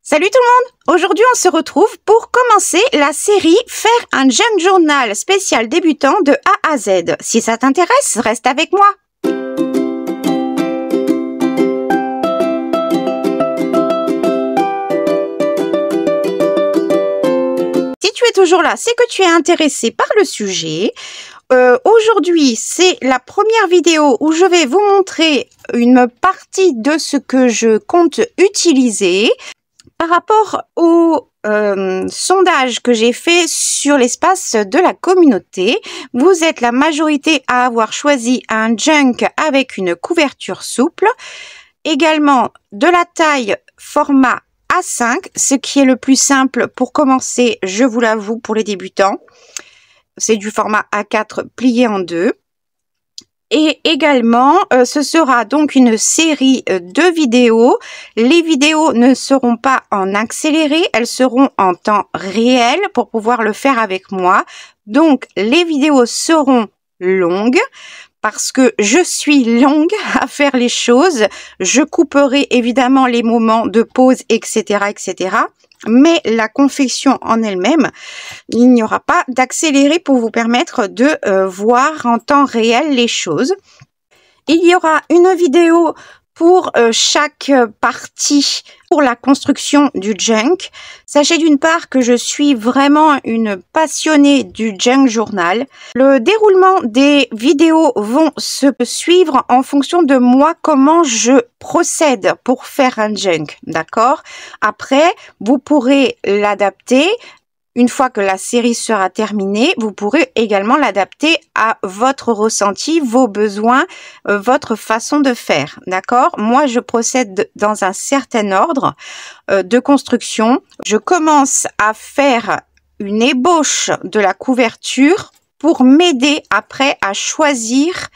Salut tout le monde! Aujourd'hui on se retrouve pour commencer la série Faire un junk journal spécial débutant de A à Z. Si ça t'intéresse, reste avec moi! Si tu es toujours là, c'est que tu es intéressé par le sujet. Aujourd'hui, c'est la première vidéo où je vais vous montrer une partie de ce que je compte utiliser. Par rapport au sondage que j'ai fait sur l'espace de la communauté, vous êtes la majorité à avoir choisi un junk avec une couverture souple, également de la taille format A5, ce qui est le plus simple pour commencer, je vous l'avoue, pour les débutants. C'est du format A4 plié en deux. Et également, ce sera donc une série de vidéos. Les vidéos ne seront pas en accéléré, elles seront en temps réel pour pouvoir le faire avec moi. Donc, les vidéos seront longues parce que je suis longue à faire les choses. Je couperai évidemment les moments de pause, etc., etc. Mais la confection en elle-même, il n'y aura pas d'accéléré pour vous permettre de voir en temps réel les choses. Il y aura une vidéo pour chaque partie pour la construction du junk. Sachez d'une part que je suis vraiment une passionnée du junk journal. Le déroulement des vidéos vont se suivre en fonction de moi, comment je procède pour faire un junk, d'accord? Après, vous pourrez l'adapter. Une fois que la série sera terminée, vous pourrez également l'adapter à votre ressenti, vos besoins, votre façon de faire, d'accord? Moi, je procède dans un certain ordre de construction. Je commence à faire une ébauche de la couverture pour m'aider après à choisir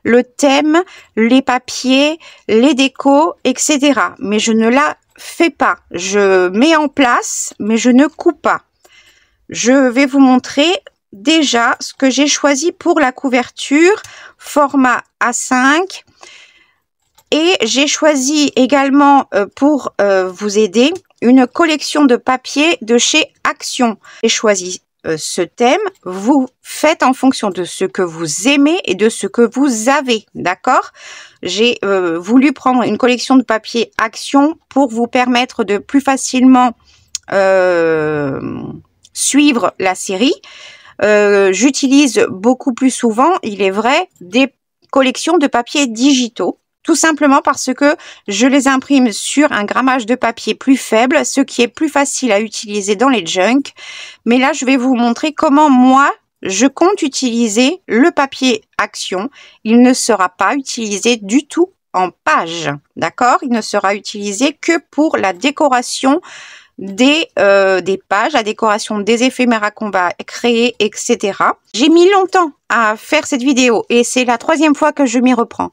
le thème, les papiers, les décos, etc. Mais je ne la fais pas. Je mets en place, mais je ne coupe pas. Je vais vous montrer déjà ce que j'ai choisi pour la couverture, format A5. Et j'ai choisi également pour vous aider une collection de papiers de chez Action. J'ai choisi ce thème. Vous faites en fonction de ce que vous aimez et de ce que vous avez, d'accord? J'ai voulu prendre une collection de papiers Action pour vous permettre de plus facilement suivre la série. J'utilise beaucoup plus souvent, il est vrai, des collections de papiers digitaux, tout simplement parce que je les imprime sur un grammage de papier plus faible, ce qui est plus facile à utiliser dans les junks. Mais là, je vais vous montrer comment moi, je compte utiliser le papier Action. Il ne sera pas utilisé du tout en page, d'accord? Il ne sera utilisé que pour la décoration des pages, la décoration des éphémères qu'on va créer, etc. J'ai mis longtemps à faire cette vidéo et c'est la troisième fois que je m'y reprends.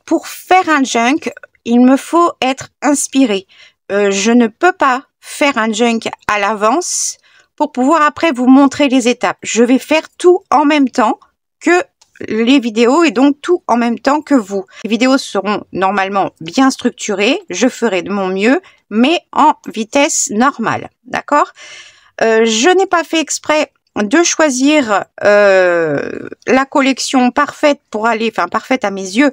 Pour faire un junk, il me faut être inspiré. Je ne peux pas faire un junk à l'avance pour pouvoir après vous montrer les étapes. Je vais faire tout en même temps que les vidéos et donc tout en même temps que vous. Les vidéos seront normalement bien structurées, je ferai de mon mieux, mais en vitesse normale, d'accord? Je n'ai pas fait exprès de choisir la collection parfaite pour aller, enfin parfaite à mes yeux,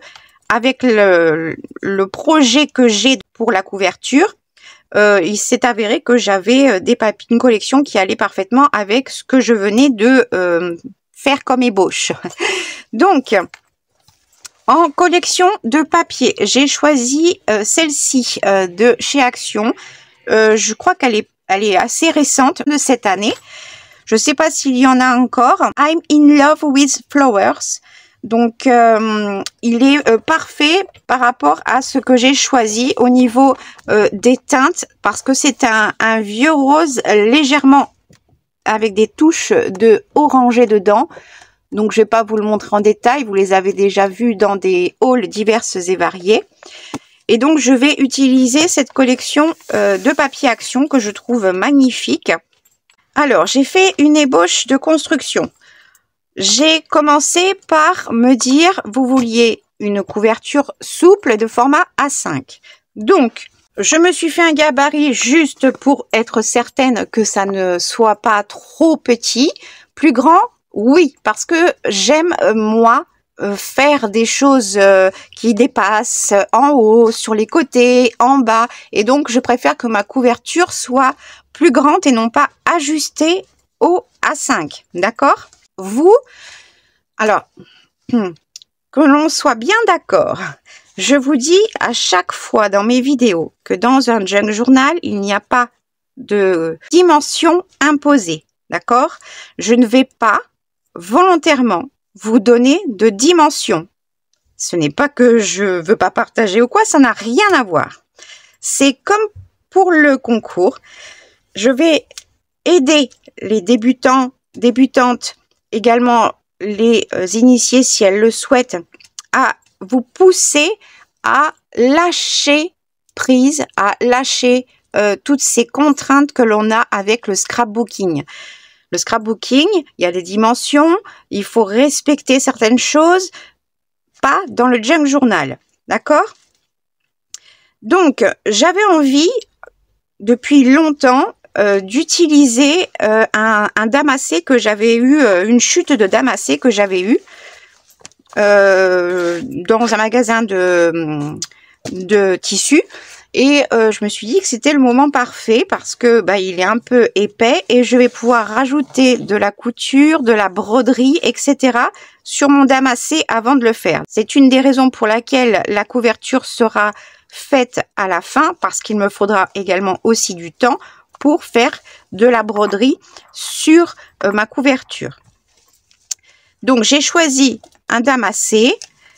avec le projet que j'ai pour la couverture. Il s'est avéré que j'avais une collection qui allait parfaitement avec ce que je venais de faire comme ébauche. Donc, en collection de papier, j'ai choisi celle-ci de chez Action. Je crois qu'elle est assez récente de cette année. Je ne sais pas s'il y en a encore. I'm in love with flowers. Donc, il est parfait par rapport à ce que j'ai choisi au niveau des teintes parce que c'est un vieux rose légèrement avec des touches de orangé dedans. Donc, je ne vais pas vous le montrer en détail. Vous les avez déjà vus dans des hauls diverses et variés. Et donc, je vais utiliser cette collection de papier Action que je trouve magnifique. Alors, j'ai fait une ébauche de construction. J'ai commencé par me dire, vous vouliez une couverture souple de format A5. Donc, Je me suis fait un gabarit juste pour être certaine que ça ne soit pas trop petit. Plus grand, oui, parce que j'aime, moi, faire des choses qui dépassent en haut, sur les côtés, en bas. Et donc, je préfère que ma couverture soit plus grande et non pas ajustée au A5. D'accord? Vous, alors, que l'on soit bien d'accord. Je vous dis à chaque fois dans mes vidéos que dans un junk journal, il n'y a pas de dimension imposée. D'accord? Je ne vais pas volontairement vous donner de dimension. Ce n'est pas que je veux pas partager ou quoi, ça n'a rien à voir. C'est comme pour le concours. Je vais aider les débutants, débutantes, également les initiés si elles le souhaitent, à vous pousser à lâcher prise, à lâcher toutes ces contraintes que l'on a avec le scrapbooking. Le scrapbooking, il y a des dimensions, il faut respecter certaines choses, pas dans le junk journal, d'accord? Donc, j'avais envie, depuis longtemps, d'utiliser un damassé que j'avais eu, une chute de damassé que j'avais eu dans un magasin de tissus. Et je me suis dit que c'était le moment parfait parce que il est un peu épais et je vais pouvoir rajouter de la couture, de la broderie, etc. sur mon damassé avant de le faire. C'est une des raisons pour laquelle la couverture sera faite à la fin, parce qu'il me faudra également aussi du temps pour faire de la broderie sur ma couverture. Donc j'ai choisi un damassé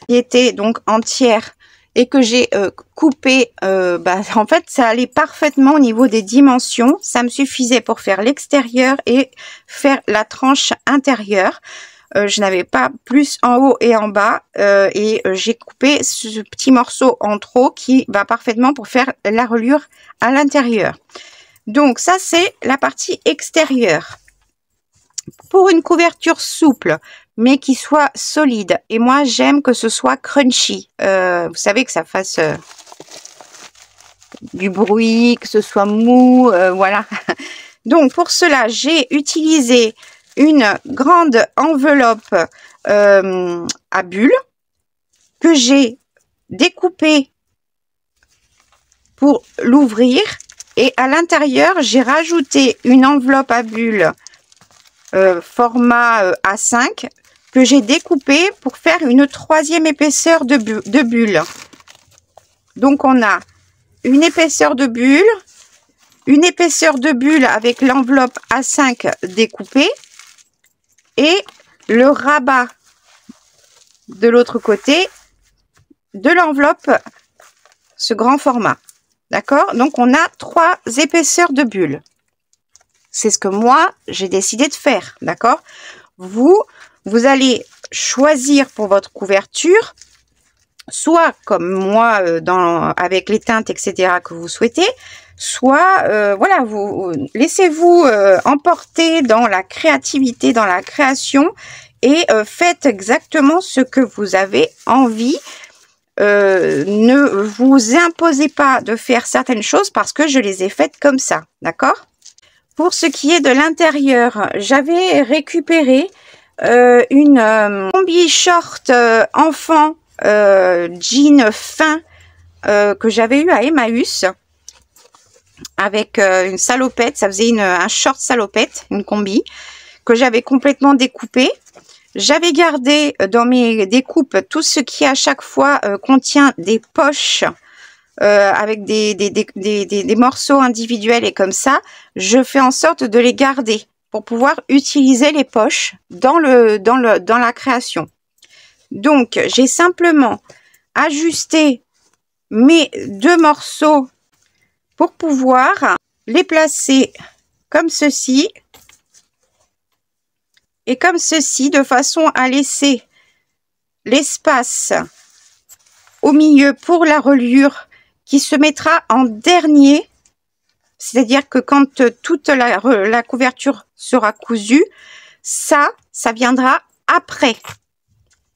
qui était donc entière et que j'ai coupé, en fait ça allait parfaitement au niveau des dimensions, ça me suffisait pour faire l'extérieur et faire la tranche intérieure. Je n'avais pas plus en haut et en bas et j'ai coupé ce petit morceau en trop qui va parfaitement pour faire la reliure à l'intérieur. Donc ça c'est la partie extérieure. Pour une couverture souple mais qui soit solide, et moi j'aime que ce soit crunchy, vous savez, que ça fasse du bruit, que ce soit mou, voilà. Donc pour cela j'ai utilisé une grande enveloppe à bulles que j'ai découpée pour l'ouvrir, et à l'intérieur j'ai rajouté une enveloppe à bulles format A5 que j'ai découpée pour faire une troisième épaisseur de bulle. Donc on a une épaisseur de bulle, une épaisseur de bulle avec l'enveloppe A5 découpée et le rabat de l'autre côté de l'enveloppe, ce grand format. D'accord? Donc on a 3 épaisseurs de bulles. C'est ce que moi j'ai décidé de faire. D'accord? Vous allez choisir pour votre couverture, soit comme moi avec les teintes, etc. que vous souhaitez, soit voilà, vous laissez-vous emporter dans la créativité, dans la création, et faites exactement ce que vous avez envie. Ne vous imposez pas de faire certaines choses parce que je les ai faites comme ça, d'accord? Pour ce qui est de l'intérieur, j'avais récupéré une combi short enfant jean fin que j'avais eu à Emmaüs avec une salopette. Ça faisait un short salopette, une combi que j'avais complètement découpée. J'avais gardé dans mes découpes tout ce qui à chaque fois contient des poches avec des morceaux individuels, et comme ça je fais en sorte de les garder pour pouvoir utiliser les poches dans la création. Donc j'ai simplement ajusté mes 2 morceaux pour pouvoir les placer comme ceci et comme ceci, de façon à laisser l'espace au milieu pour la reliure qui se mettra en dernier. C'est-à-dire que quand toute la couverture sera cousue, ça viendra après.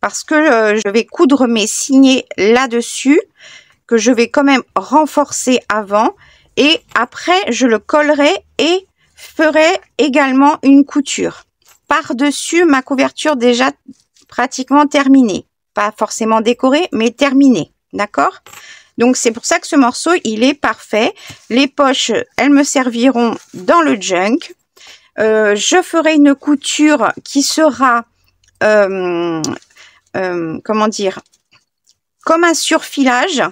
Parce que je vais coudre mes signets là-dessus, que je vais quand même renforcer avant et après je le collerai et ferai également une couture par-dessus ma couverture déjà pratiquement terminée. Pas forcément décorée, mais terminée. D'accord? Donc, c'est pour ça que ce morceau, il est parfait. Les poches, elles me serviront dans le junk. Je ferai une couture qui sera, comment dire, comme un surfilage.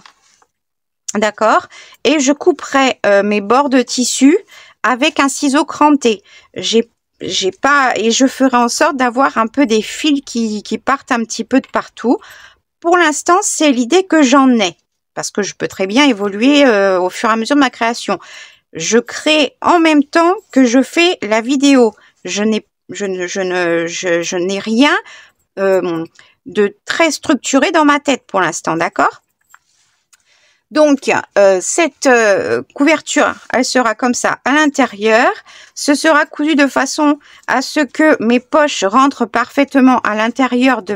D'accord? Et je couperai mes bords de tissu avec un ciseau cranté. J'ai pas, et je ferai en sorte d'avoir un peu des fils qui partent un petit peu de partout. Pour l'instant, c'est l'idée que j'en ai, parce que je peux très bien évoluer au fur et à mesure de ma création. Je crée en même temps que je fais la vidéo. Je n'ai rien de très structuré dans ma tête pour l'instant, d'accord? Donc, cette couverture, elle sera comme ça à l'intérieur. Ce sera cousu de façon à ce que mes poches rentrent parfaitement à l'intérieur de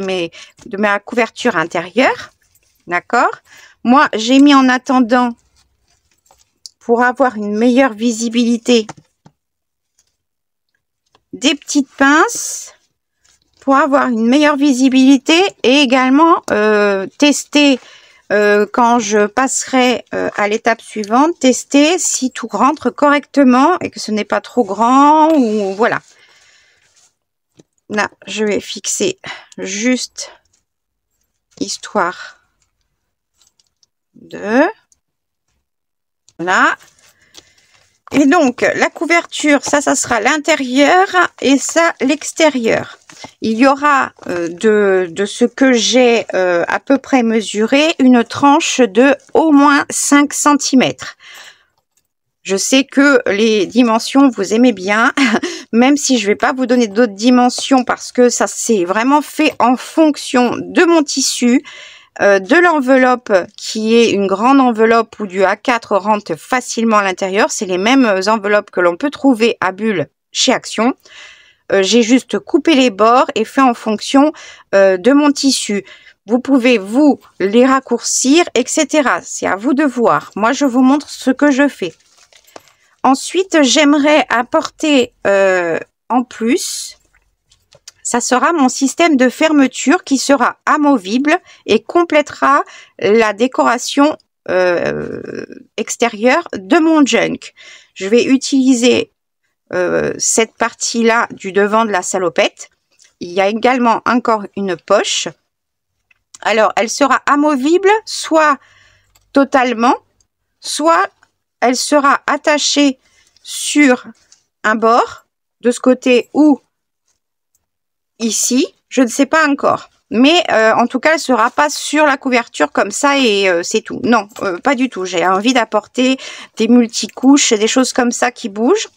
ma couverture intérieure. D'accord? Moi, j'ai mis en attendant, pour avoir une meilleure visibilité, des petites pinces pour avoir une meilleure visibilité et également tester quand je passerai à l'étape suivante, tester si tout rentre correctement et que ce n'est pas trop grand ou voilà. Là, je vais fixer juste histoire de... Voilà. Et donc, la couverture, ça sera l'intérieur et ça, l'extérieur. Il y aura de ce que j'ai à peu près mesuré, une tranche de au moins 5 cm. Je sais que les dimensions, vous aimez bien, même si je ne vais pas vous donner d'autres dimensions parce que ça c'est vraiment fait en fonction de mon tissu. De l'enveloppe qui est une grande enveloppe où du A4 rentre facilement à l'intérieur. C'est les mêmes enveloppes que l'on peut trouver à Bulle chez Action. J'ai juste coupé les bords et fait en fonction de mon tissu. Vous pouvez vous les raccourcir, etc. C'est à vous de voir. Moi, je vous montre ce que je fais. Ensuite, j'aimerais apporter en plus... Ça sera mon système de fermeture qui sera amovible et complétera la décoration extérieure de mon junk. Je vais utiliser cette partie-là du devant de la salopette. Il y a également encore une poche. Alors, elle sera amovible soit totalement, soit elle sera attachée sur un bord de ce côté ou ici, je ne sais pas encore, mais en tout cas elle sera pas sur la couverture comme ça et c'est tout. Non, pas du tout. J'ai envie d'apporter des multicouches, des choses comme ça qui bougent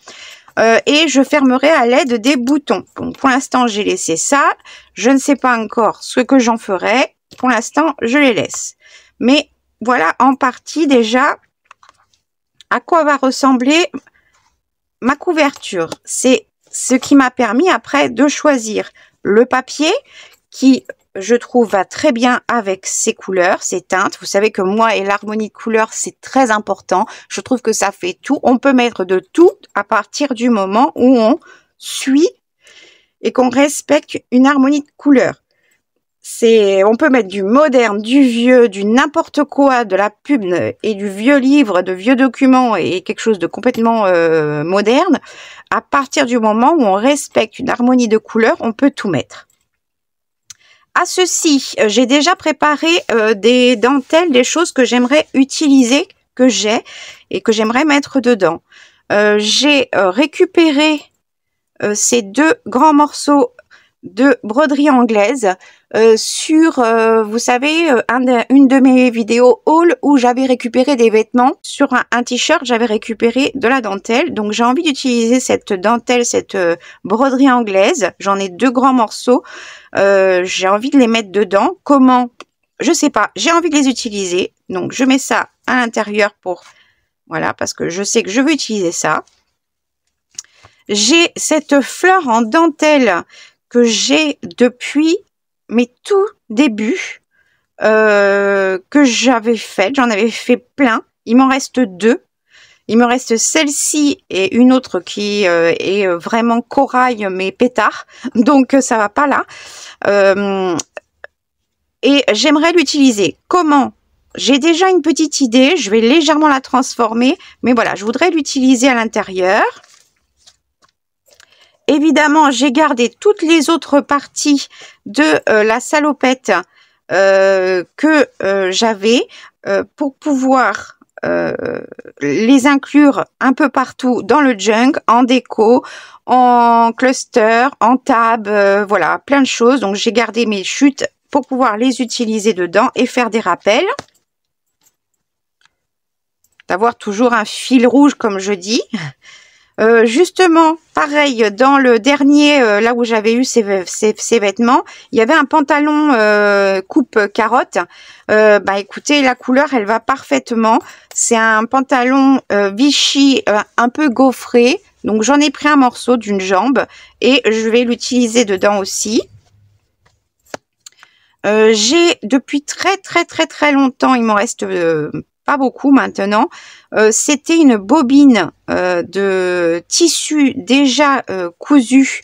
et je fermerai à l'aide des boutons. Donc pour l'instant j'ai laissé ça, je ne sais pas encore ce que j'en ferai. Pour l'instant je les laisse, mais voilà en partie déjà à quoi va ressembler ma couverture. C'est ce qui m'a permis après de choisir le papier qui, je trouve, va très bien avec ces couleurs, ces teintes. Vous savez que moi et l'harmonie de couleurs, c'est très important. Je trouve que ça fait tout. On peut mettre de tout à partir du moment où on suit et qu'on respecte une harmonie de couleurs. On peut mettre du moderne, du vieux, du n'importe quoi, de la pub et du vieux livre, de vieux documents et quelque chose de complètement moderne. À partir du moment où on respecte une harmonie de couleurs, on peut tout mettre. À ceci, j'ai déjà préparé des dentelles, des choses que j'aimerais utiliser, que j'ai et que j'aimerais mettre dedans. J'ai récupéré ces deux grands morceaux de broderie anglaise sur, vous savez, une de mes vidéos haul où j'avais récupéré des vêtements. Sur un t-shirt, j'avais récupéré de la dentelle. Donc, j'ai envie d'utiliser cette dentelle, cette broderie anglaise. J'en ai deux grands morceaux. J'ai envie de les mettre dedans. Comment? Je sais pas. J'ai envie de les utiliser. Donc, je mets ça à l'intérieur pour... Voilà, parce que je sais que je veux utiliser ça. J'ai cette fleur en dentelle que j'ai depuis mes tout débuts. que j'avais faites. J'en avais fait plein. Il m'en reste 2. Il me reste celle-ci et une autre qui est vraiment corail mais pétard. Donc ça va pas là. Et j'aimerais l'utiliser. Comment? J'ai déjà une petite idée. Je vais légèrement la transformer. Mais voilà, je voudrais l'utiliser à l'intérieur. Évidemment, j'ai gardé toutes les autres parties de la salopette que j'avais pour pouvoir les inclure un peu partout dans le junk, en déco, en cluster, en tab, voilà, plein de choses. Donc j'ai gardé mes chutes pour pouvoir les utiliser dedans et faire des rappels. D'avoir toujours un fil rouge comme je dis. Justement, pareil, dans le dernier, là où j'avais eu ces vêtements, il y avait un pantalon coupe carotte. Bah écoutez, la couleur, elle va parfaitement. C'est un pantalon Vichy un peu gaufré. Donc j'en ai pris un morceau d'une jambe et je vais l'utiliser dedans aussi. J'ai depuis très longtemps, il m'en reste pas beaucoup maintenant, c'était une bobine de tissu déjà cousu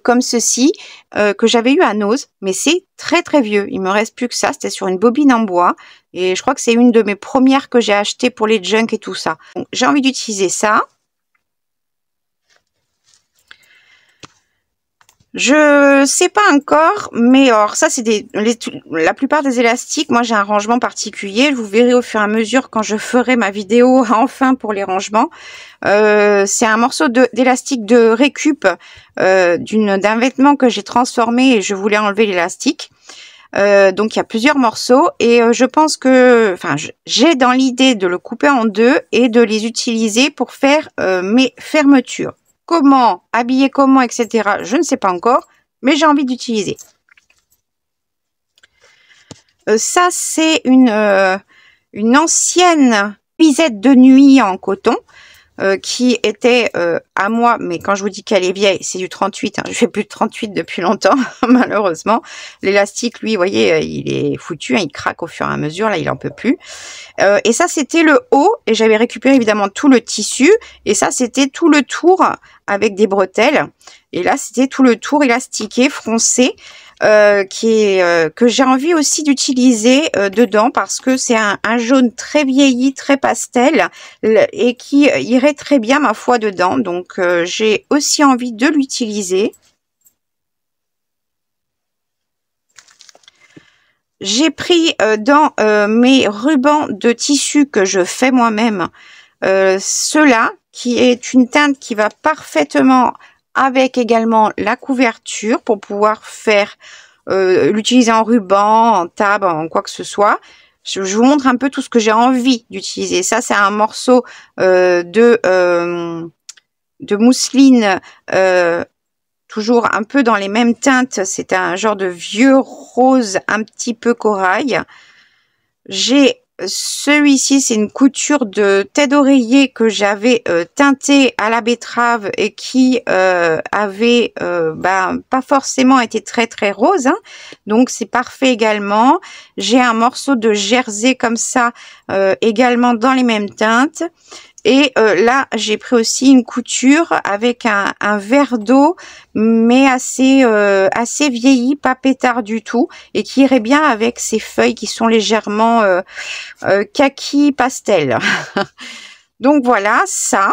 comme ceci que j'avais eu à Nose, mais c'est très vieux. Il me reste plus que ça. C'était sur une bobine en bois et je crois que c'est une de mes premières que j'ai achetées pour les junk et tout ça. J'ai envie d'utiliser ça. Je sais pas encore, mais alors ça c'est la plupart des élastiques. Moi j'ai un rangement particulier. Vous verrez au fur et à mesure quand je ferai ma vidéo enfin pour les rangements. C'est un morceau d'élastique de récup d'un vêtement que j'ai transformé et je voulais enlever l'élastique. Donc il y a plusieurs morceaux et je pense que, enfin, j'ai dans l'idée de le couper en deux et de les utiliser pour faire mes fermetures. Comment, habiller comment, etc. Je ne sais pas encore, mais j'ai envie d'utiliser. Ça, c'est une ancienne visette de nuit en coton qui était à moi, mais quand je vous dis qu'elle est vieille, c'est du 38. Hein, je fais plus de 38 depuis longtemps, malheureusement. L'élastique, lui, vous voyez, il est foutu, hein, il craque au fur et à mesure. Là, il en peut plus. Et ça, c'était le haut, et j'avais récupéré évidemment tout le tissu. Et ça, c'était tout le tour avec des bretelles. Et là, c'était tout le tour élastiqué, froncé. Que j'ai envie aussi d'utiliser dedans parce que c'est un jaune très vieilli, très pastel et qui irait très bien ma foi dedans. Donc j'ai aussi envie de l'utiliser. J'ai pris dans mes rubans de tissu que je fais moi-même ceux-là qui est une teinte qui va parfaitement avec également la couverture pour pouvoir faire l'utiliser en ruban, en tab, en quoi que ce soit. Je vous montre un peu tout ce que j'ai envie d'utiliser. Ça, c'est un morceau de mousseline, toujours un peu dans les mêmes teintes. C'est un genre de vieux rose un petit peu corail. J'ai celui-ci, c'est une couture de tête d'oreiller que j'avais teinté à la betterave et qui avait pas forcément été très rose, hein. Donc c'est parfait également. J'ai un morceau de jersey comme ça également dans les mêmes teintes. Et là, j'ai pris aussi une couture avec un verre d'eau, mais assez vieilli, pas pétard du tout, et qui irait bien avec ces feuilles qui sont légèrement kaki pastel. Donc voilà, ça.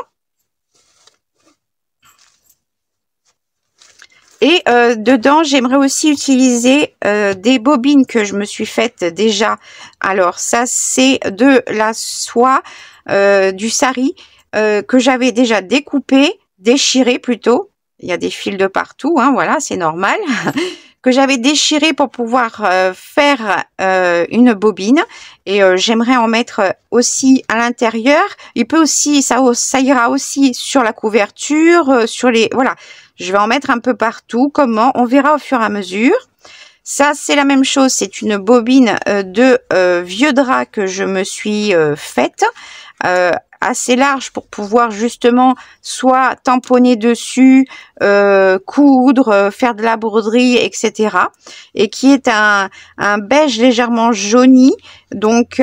Et dedans, j'aimerais aussi utiliser des bobines que je me suis faites déjà. Alors ça, c'est de la soie, du sari que j'avais déjà déchiré plutôt. Il y a des fils de partout, hein, voilà, c'est normal. Que j'avais déchiré pour pouvoir faire une bobine. Et j'aimerais en mettre aussi à l'intérieur. Il peut aussi, ça ira aussi sur la couverture, sur les, voilà. Je vais en mettre un peu partout. Comment? On verra au fur et à mesure. Ça, c'est la même chose. C'est une bobine de vieux drap que je me suis faite assez large pour pouvoir justement soit tamponner dessus, coudre, faire de la broderie, etc. Et qui est un beige légèrement jauni. Donc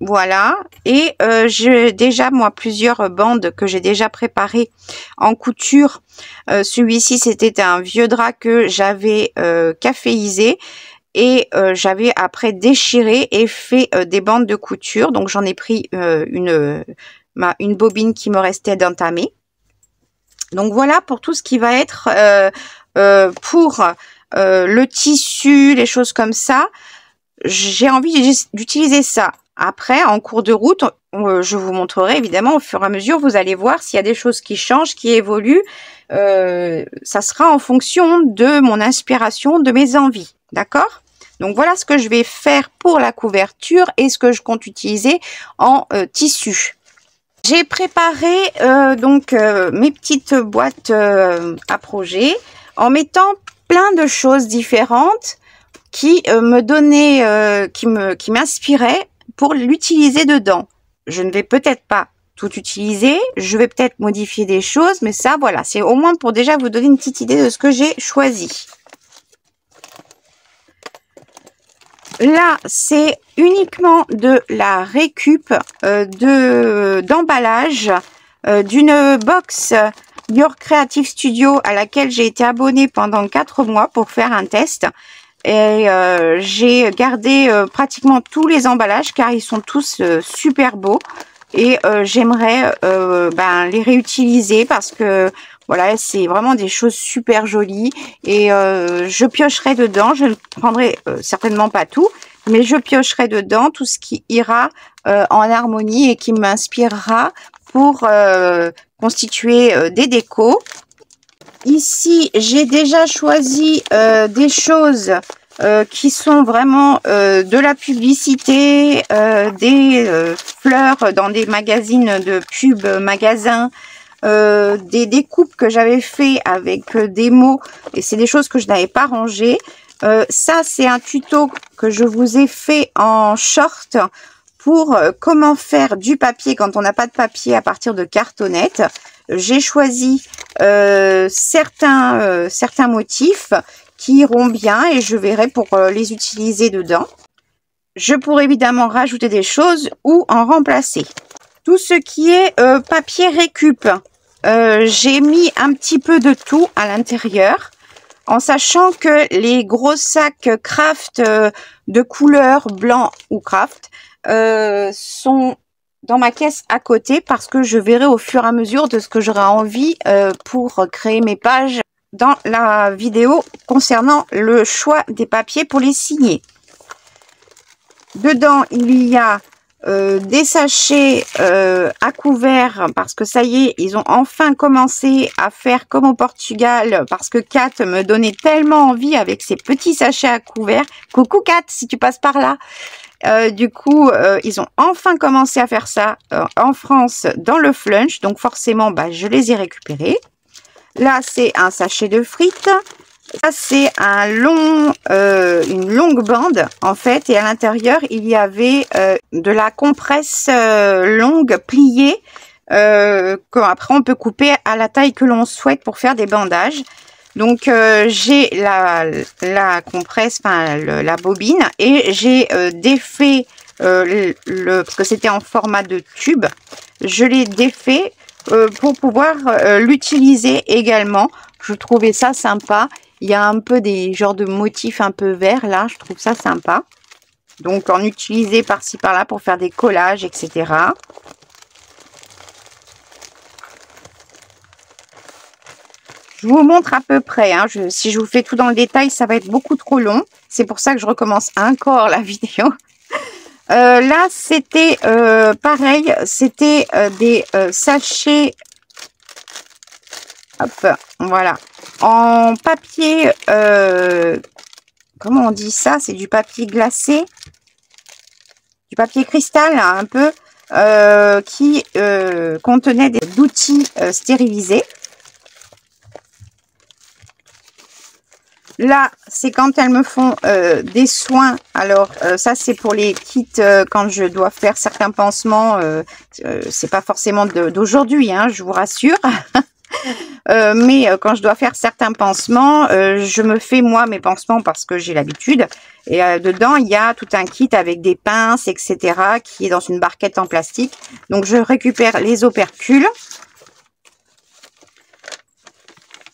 voilà. Et j'ai déjà moi plusieurs bandes que j'ai déjà préparées en couture. Celui-ci, c'était un vieux drap que j'avais caféisé. Et j'avais après déchiré et fait des bandes de couture. Donc j'en ai pris une bobine qui me restait d'entamer. Donc voilà pour tout ce qui va être pour le tissu, les choses comme ça. J'ai envie d'utiliser ça. Après, en cours de route, je vous montrerai évidemment au fur et à mesure. Vous allez voir s'il y a des choses qui changent, qui évoluent. Ça sera en fonction de mon inspiration, de mes envies. D'accord? Donc voilà ce que je vais faire pour la couverture et ce que je compte utiliser en tissu. J'ai préparé donc mes petites boîtes à projets en mettant plein de choses différentes qui me donnaient, qui m'inspiraient pour l'utiliser dedans. Je ne vais peut-être pas tout utiliser, je vais peut-être modifier des choses, mais ça voilà, c'est au moins pour déjà vous donner une petite idée de ce que j'ai choisi. Là, c'est uniquement de la récup d'emballage d'une box Your Creative Studio à laquelle j'ai été abonnée pendant 4 mois pour faire un test. Et j'ai gardé pratiquement tous les emballages car ils sont tous super beaux. Et j'aimerais les réutiliser parce que voilà, c'est vraiment des choses super jolies et je piocherai dedans. Je ne prendrai certainement pas tout, mais je piocherai dedans tout ce qui ira en harmonie et qui m'inspirera pour constituer des décos. Ici, j'ai déjà choisi des choses qui sont vraiment de la publicité, des fleurs dans des magazines de pub magasins, des découpes que j'avais fait avec des mots et c'est des choses que je n'avais pas rangées. Ça, c'est un tuto que je vous ai fait en short pour comment faire du papier quand on n'a pas de papier à partir de cartonnettes. J'ai choisi certains motifs qui iront bien et je verrai pour les utiliser dedans. Je pourrais évidemment rajouter des choses ou en remplacer. Tout ce qui est papier récup, j'ai mis un petit peu de tout à l'intérieur en sachant que les gros sacs craft de couleur blanc ou craft sont dans ma caisse à côté parce que je verrai au fur et à mesure de ce que j'aurai envie pour créer mes pages dans la vidéo concernant le choix des papiers pour les signer. Dedans, il y a des sachets à couvert parce que ça y est, ils ont enfin commencé à faire comme au Portugal parce que Kat me donnait tellement envie avec ces petits sachets à couvert. Coucou Kat, si tu passes par là. Du coup, ils ont enfin commencé à faire ça en France dans le Flunch. Donc forcément, je les ai récupérés. Là, c'est un sachet de frites. Là, c'est une longue bande, en fait. Et à l'intérieur, il y avait de la compresse longue pliée. Qu'après, on peut couper à la taille que l'on souhaite pour faire des bandages. Donc, j'ai la compresse, la bobine. Et j'ai défait, parce que c'était en format de tube. Je l'ai défait pour pouvoir l'utiliser également. Je trouvais ça sympa. Il y a un peu des genres de motifs un peu verts là. Je trouve ça sympa. Donc en utiliser par-ci par-là pour faire des collages, etc. Je vous montre à peu près. Si je vous fais tout dans le détail, ça va être beaucoup trop long. C'est pour ça que je recommence encore la vidéo. Là, c'était pareil. C'était des sachets. Hop, voilà. En papier, comment on dit ça? C'est du papier glacé, du papier cristal, un peu, qui contenait des outils stérilisés. Là, c'est quand elles me font des soins. Alors, ça, c'est pour les kits quand je dois faire certains pansements. C'est pas forcément d'aujourd'hui, hein, je vous rassure. Mais quand je dois faire certains pansements, je me fais moi mes pansements parce que j'ai l'habitude. Et dedans, il y a tout un kit avec des pinces, etc. qui est dans une barquette en plastique. Donc, je récupère les opercules.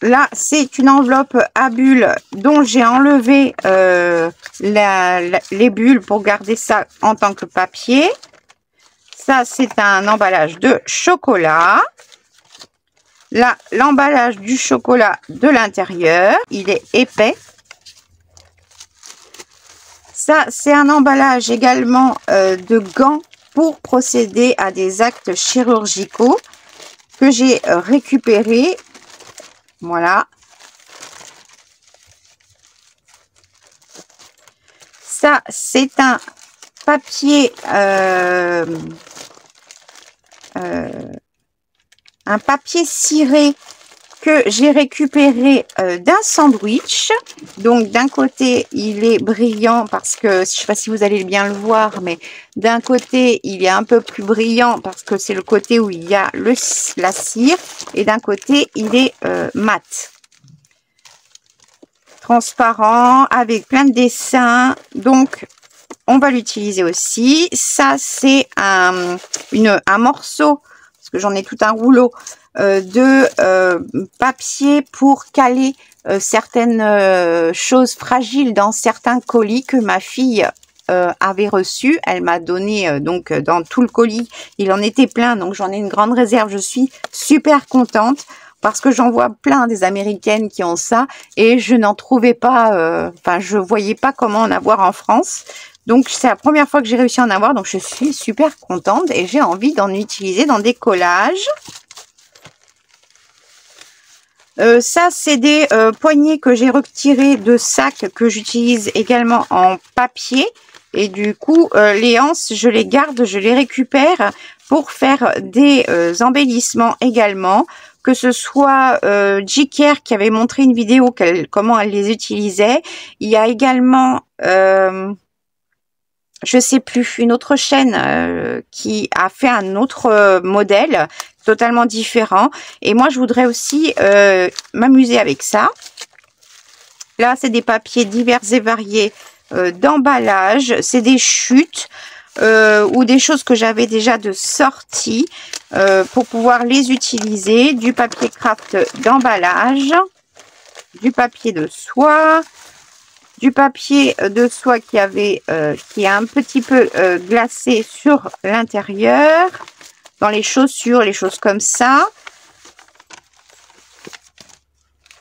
Là, c'est une enveloppe à bulles dont j'ai enlevé les bulles pour garder ça en tant que papier. Ça, c'est un emballage de chocolat. Là, l'emballage du chocolat de l'intérieur, il est épais. Ça, c'est un emballage également de gants pour procéder à des actes chirurgicaux que j'ai récupéré. Voilà. Ça, c'est un papier, ciré que j'ai récupéré d'un sandwich. Donc, d'un côté, il est brillant parce que, je ne sais pas si vous allez bien le voir, mais d'un côté, il est un peu plus brillant parce que c'est le côté où il y a la cire. Et d'un côté, il est mat. Transparent, avec plein de dessins. Donc, on va l'utiliser aussi. Ça, c'est un morceau, parce que j'en ai tout un rouleau, de papier pour caler certaines choses fragiles dans certains colis que ma fille avait reçus. Elle m'a donné donc dans tout le colis, il en était plein, donc j'en ai une grande réserve. Je suis super contente parce que j'en vois plein des Américaines qui ont ça et je n'en trouvais pas, enfin je voyais pas comment en avoir en France. Donc c'est la première fois que j'ai réussi à en avoir, donc je suis super contente et j'ai envie d'en utiliser dans des collages. Ça, c'est des poignées que j'ai retirées de sacs que j'utilise également en papier. Et du coup, les anses, je les garde, je les récupère pour faire des embellissements également. Que ce soit J-Care qui avait montré une vidéo comment elle les utilisait. Il y a également, je sais plus, une autre chaîne qui a fait un autre modèle totalement différent. Et moi, je voudrais aussi m'amuser avec ça. Là, c'est des papiers divers et variés d'emballage. C'est des chutes ou des choses que j'avais déjà de sortie pour pouvoir les utiliser. Du papier craft d'emballage, du papier de soie, du papier de soie qui est un petit peu glacé sur l'intérieur, dans les chaussures, les choses comme ça.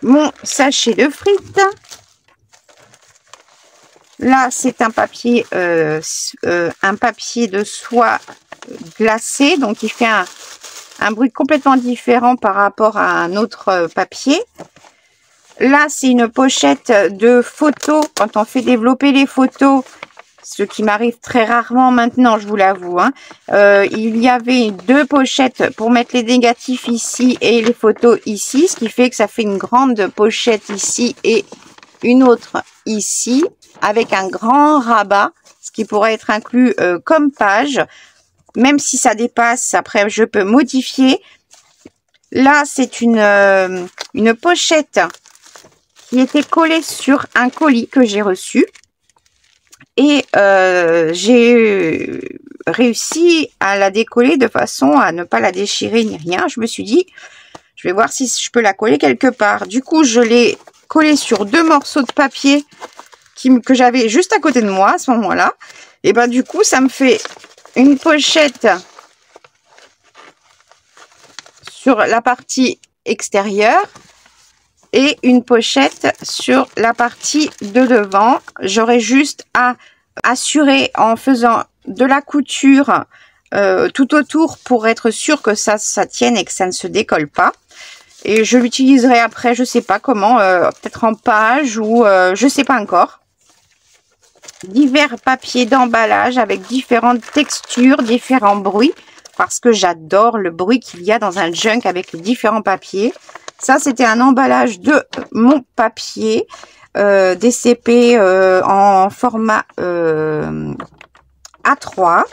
Mon sachet de frites. Là, c'est un papier de soie glacé, donc il fait un bruit complètement différent par rapport à un autre papier. Là, c'est une pochette de photos. Quand on fait développer les photos, ce qui m'arrive très rarement maintenant, je vous l'avoue, hein, il y avait 2 pochettes pour mettre les négatifs ici et les photos ici, ce qui fait que ça fait une grande pochette ici et une autre ici, avec un grand rabat, ce qui pourrait être inclus comme page. Même si ça dépasse, après je peux modifier. Là, c'est une pochette qui était collée sur un colis que j'ai reçu. Et j'ai réussi à la décoller de façon à ne pas la déchirer ni rien. Je me suis dit, je vais voir si je peux la coller quelque part. Du coup, je l'ai collée sur 2 morceaux de papier que j'avais juste à côté de moi à ce moment-là. Et ben du coup, ça me fait une pochette sur la partie extérieure et une pochette sur la partie de devant. J'aurai juste à assurer en faisant de la couture tout autour pour être sûr que ça tienne et que ça ne se décolle pas. Et je l'utiliserai après, je sais pas comment, peut-être en page ou je sais pas encore. Divers papiers d'emballage avec différentes textures, différents bruits, parce que j'adore le bruit qu'il y a dans un junk avec les différents papiers. Ça, c'était un emballage de mon papier DCP en format A3.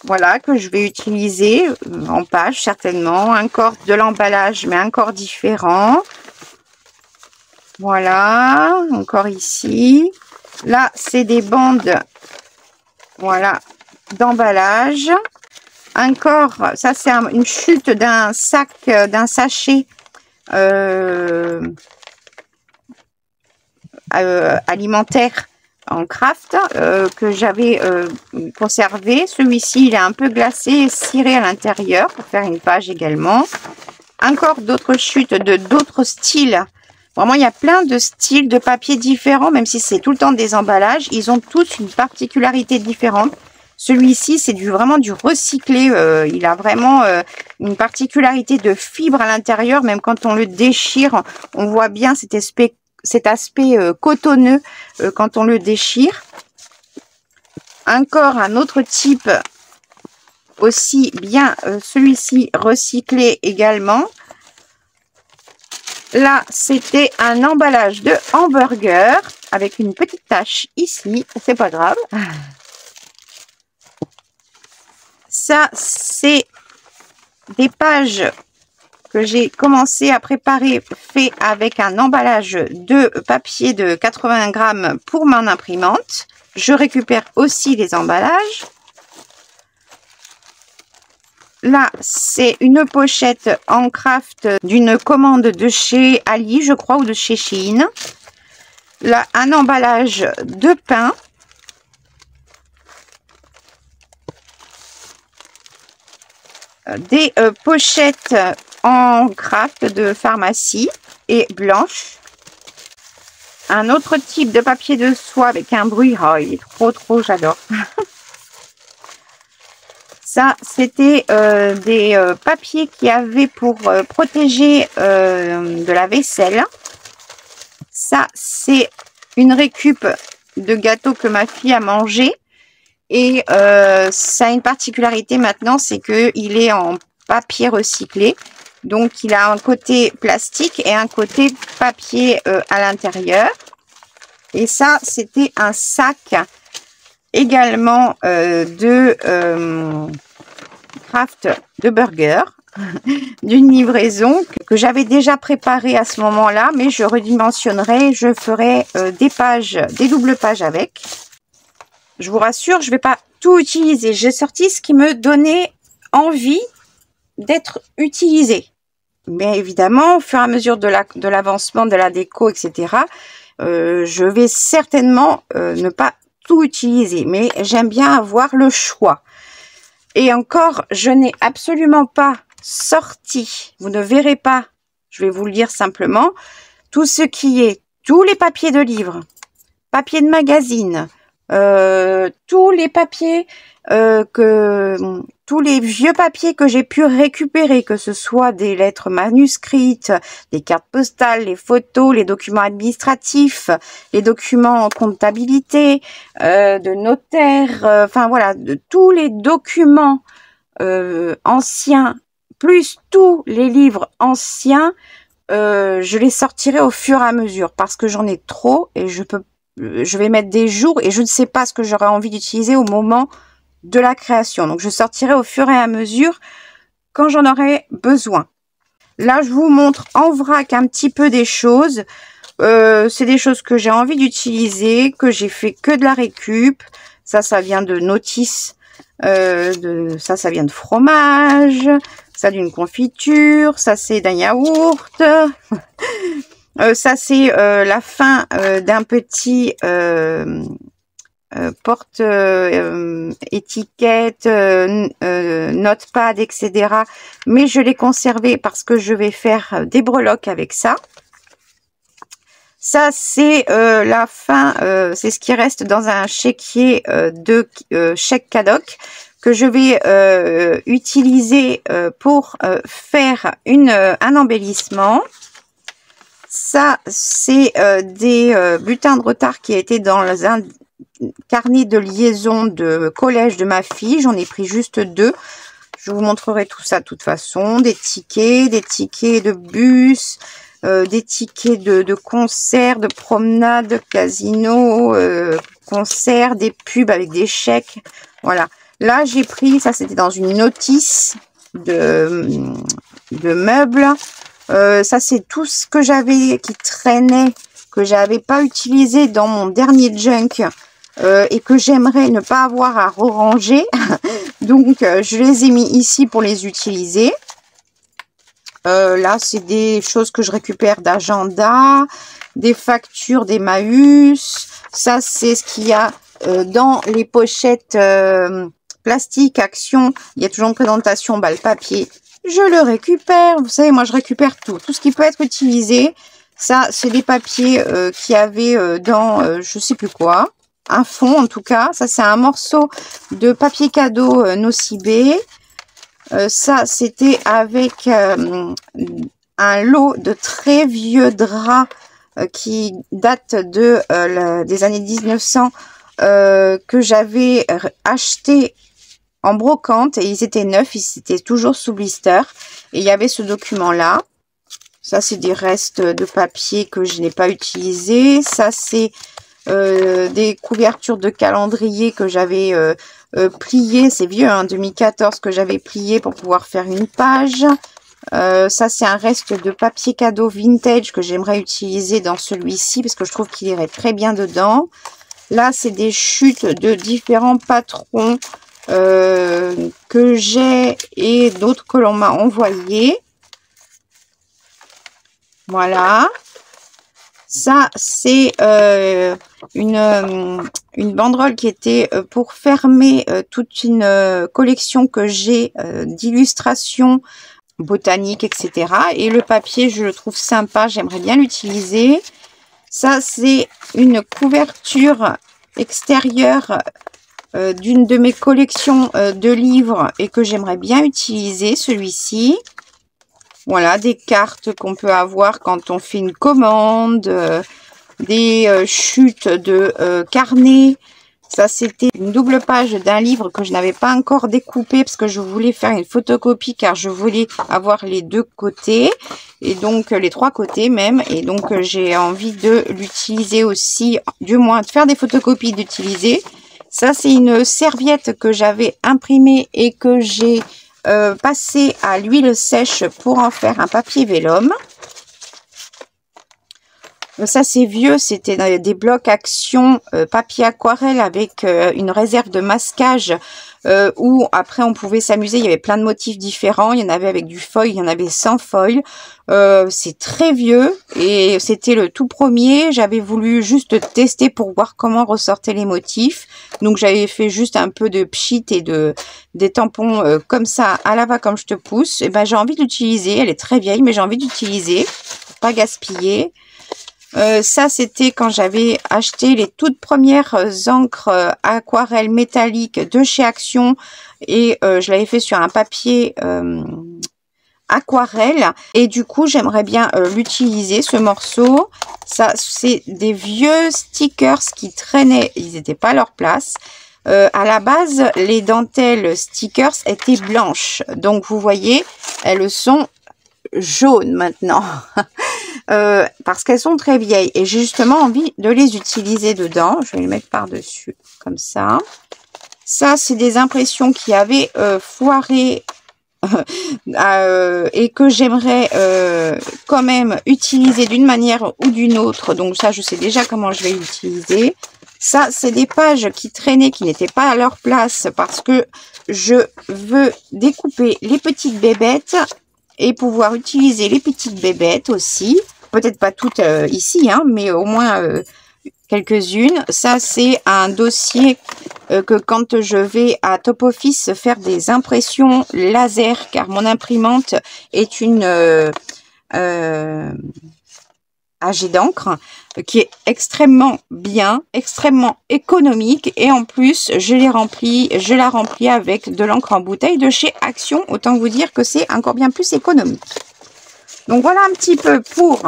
Voilà, que je vais utiliser en page certainement. Encore de l'emballage, mais encore différent. Voilà, encore ici. Là, c'est des bandes, voilà, d'emballage. Encore, ça c'est une chute d'un sac, d'un sachet alimentaire en craft que j'avais conservé. Celui-ci, il est un peu glacé et ciré à l'intérieur pour faire une page également. Encore d'autres chutes de d'autres styles. Vraiment, il y a plein de styles de papier différents, même si c'est tout le temps des emballages. Ils ont tous une particularité différente. Celui-ci, c'est vraiment du recyclé. Il a vraiment une particularité de fibre à l'intérieur. Même quand on le déchire, on voit bien cet aspect cotonneux quand on le déchire. Encore un autre type aussi bien, celui-ci recyclé également. Là, c'était un emballage de hamburger avec une petite tache ici. C'est pas grave. Ça, c'est des pages que j'ai commencé à préparer, fait avec un emballage de papier de 80 grammes pour mon imprimante. Je récupère aussi les emballages. Là, c'est une pochette en craft d'une commande de chez Ali, je crois, ou de chez Shein. Là, un emballage de pain. Des pochettes en craft de pharmacie et blanches. Un autre type de papier de soie avec un bruit. Oh, il est trop, j'adore. Ça, c'était des papiers qui avaient pour protéger de la vaisselle. Ça, c'est une récup de gâteau que ma fille a mangé. Et ça a une particularité maintenant, c'est qu'il est en papier recyclé. Donc, il a un côté plastique et un côté papier à l'intérieur. Et ça, c'était un sac également de craft de burger d'une livraison que j'avais déjà préparée à ce moment-là, mais je redimensionnerai, je ferai des pages, des doubles pages avec. Je vous rassure, je ne vais pas tout utiliser. J'ai sorti ce qui me donnait envie d'être utilisé. Mais évidemment, au fur et à mesure de l'avancement de la déco, etc., je vais certainement ne pas tout utiliser, mais j'aime bien avoir le choix. Et encore, je n'ai absolument pas sorti, vous ne verrez pas, je vais vous le dire simplement, tout ce qui est, tous les papiers de livres, papier de magazine, tous les papiers tous les vieux papiers que j'ai pu récupérer, que ce soit des lettres manuscrites, des cartes postales, les photos, les documents administratifs, les documents en comptabilité, de notaire, enfin voilà, de tous les documents anciens, plus tous les livres anciens, je les sortirai au fur et à mesure parce que j'en ai trop et je vais mettre des jours et je ne sais pas ce que j'aurai envie d'utiliser au moment de la création. Donc, je sortirai au fur et à mesure quand j'en aurai besoin. Là, je vous montre en vrac un petit peu des choses. C'est des choses que j'ai envie d'utiliser, que j'ai fait que de la récup. Ça vient de notices. Ça vient de fromage. Ça, d'une confiture. Ça, c'est d'un yaourt. Ça, c'est la fin d'un petit porte étiquette, notepad, etc. Mais je l'ai conservé parce que je vais faire des breloques avec ça. Ça, c'est la fin, c'est ce qui reste dans un chéquier de chèque cadoc que je vais utiliser pour faire un embellissement. Ça, c'est des bulletins de retard qui étaient dans un carnet de liaison de collège de ma fille. J'en ai pris juste 2. Je vous montrerai tout ça de toute façon. Des tickets de bus, des tickets de concerts, de promenades, de casinos, concerts, des pubs avec des chèques. Voilà. Là, j'ai pris, ça c'était dans une notice de meubles. Ça, c'est tout ce que j'avais qui traînait, que j'avais pas utilisé dans mon dernier junk et que j'aimerais ne pas avoir à ranger. Donc, je les ai mis ici pour les utiliser. Là, c'est des choses que je récupère d'agenda, des factures d'Emmaüs. Ça, c'est ce qu'il y a dans les pochettes plastique, action. Il y a toujours une présentation, le papier. Je le récupère. Vous savez, moi, je récupère tout. Tout ce qui peut être utilisé. Ça, c'est des papiers qu'il y avait dans je sais plus quoi. Un fond, en tout cas. Ça, c'est un morceau de papier cadeau Nocibé. Ça, c'était avec un lot de très vieux draps qui date des années 1900 que j'avais acheté en brocante et ils étaient neufs, ils étaient toujours sous blister. Et il y avait ce document-là. Ça, c'est des restes de papier que je n'ai pas utilisé. Ça, c'est des couvertures de calendrier que j'avais pliées. C'est vieux, hein, 2014, que j'avais plié pour pouvoir faire une page. Ça, c'est un reste de papier cadeau vintage que j'aimerais utiliser dans celui-ci parce que je trouve qu'il irait très bien dedans. Là, c'est des chutes de différents patrons que j'ai et d'autres que l'on m'a envoyés. Voilà. Ça, c'est une banderole qui était pour fermer toute une collection que j'ai d'illustrations botaniques, etc. Et le papier, je le trouve sympa, j'aimerais bien l'utiliser. Ça, c'est une couverture extérieure d'une de mes collections de livres et que j'aimerais bien utiliser, celui-ci. Voilà, des cartes qu'on peut avoir quand on fait une commande, des chutes de carnets. Ça, c'était une double page d'un livre que je n'avais pas encore découpé parce que je voulais faire une photocopie car je voulais avoir les deux côtés et donc les trois côtés même. Et donc, j'ai envie de l'utiliser aussi, du moins de faire des photocopies, d'utiliser. Ça, c'est une serviette que j'avais imprimée et que j'ai passé à l'huile sèche pour en faire un papier vélum. Ça, c'est vieux, c'était des blocs action papier aquarelle avec une réserve de masquage où après on pouvait s'amuser. Il y avait plein de motifs différents. Il y en avait avec du foil, il y en avait sans foil. C'est très vieux et c'était le tout premier. J'avais voulu juste tester pour voir comment ressortaient les motifs. Donc j'avais fait juste un peu de pchit et des tampons comme ça à la va comme je te pousse. Et ben j'ai envie de l'utiliser. Elle est très vieille, mais j'ai envie d'utiliser pour pas gaspiller. Ça, c'était quand j'avais acheté les toutes premières encres aquarelles métalliques de chez Action et je l'avais fait sur un papier aquarelle et du coup, j'aimerais bien l'utiliser, ce morceau. Ça, c'est des vieux stickers qui traînaient, ils n'étaient pas à leur place. À la base, les dentelles stickers étaient blanches. Donc, vous voyez, elles sont jaunes maintenant. Parce qu'elles sont très vieilles et j'ai justement envie de les utiliser dedans. Je vais les mettre par-dessus comme ça. Ça, c'est des impressions qui avaient foiré et que j'aimerais quand même utiliser d'une manière ou d'une autre. Donc ça, je sais déjà comment je vais l'utiliser. Ça, c'est des pages qui traînaient, qui n'étaient pas à leur place parce que je veux découper les petites bébêtes et pouvoir utiliser les petites bébêtes aussi. Peut-être pas toutes ici, hein, mais au moins quelques-unes. Ça, c'est un dossier que quand je vais à Top Office faire des impressions laser, car mon imprimante est une AG d'encre qui est extrêmement bien, extrêmement économique et en plus je la remplis avec de l'encre en bouteille de chez Action. Autant vous dire que c'est encore bien plus économique. Donc voilà un petit peu pour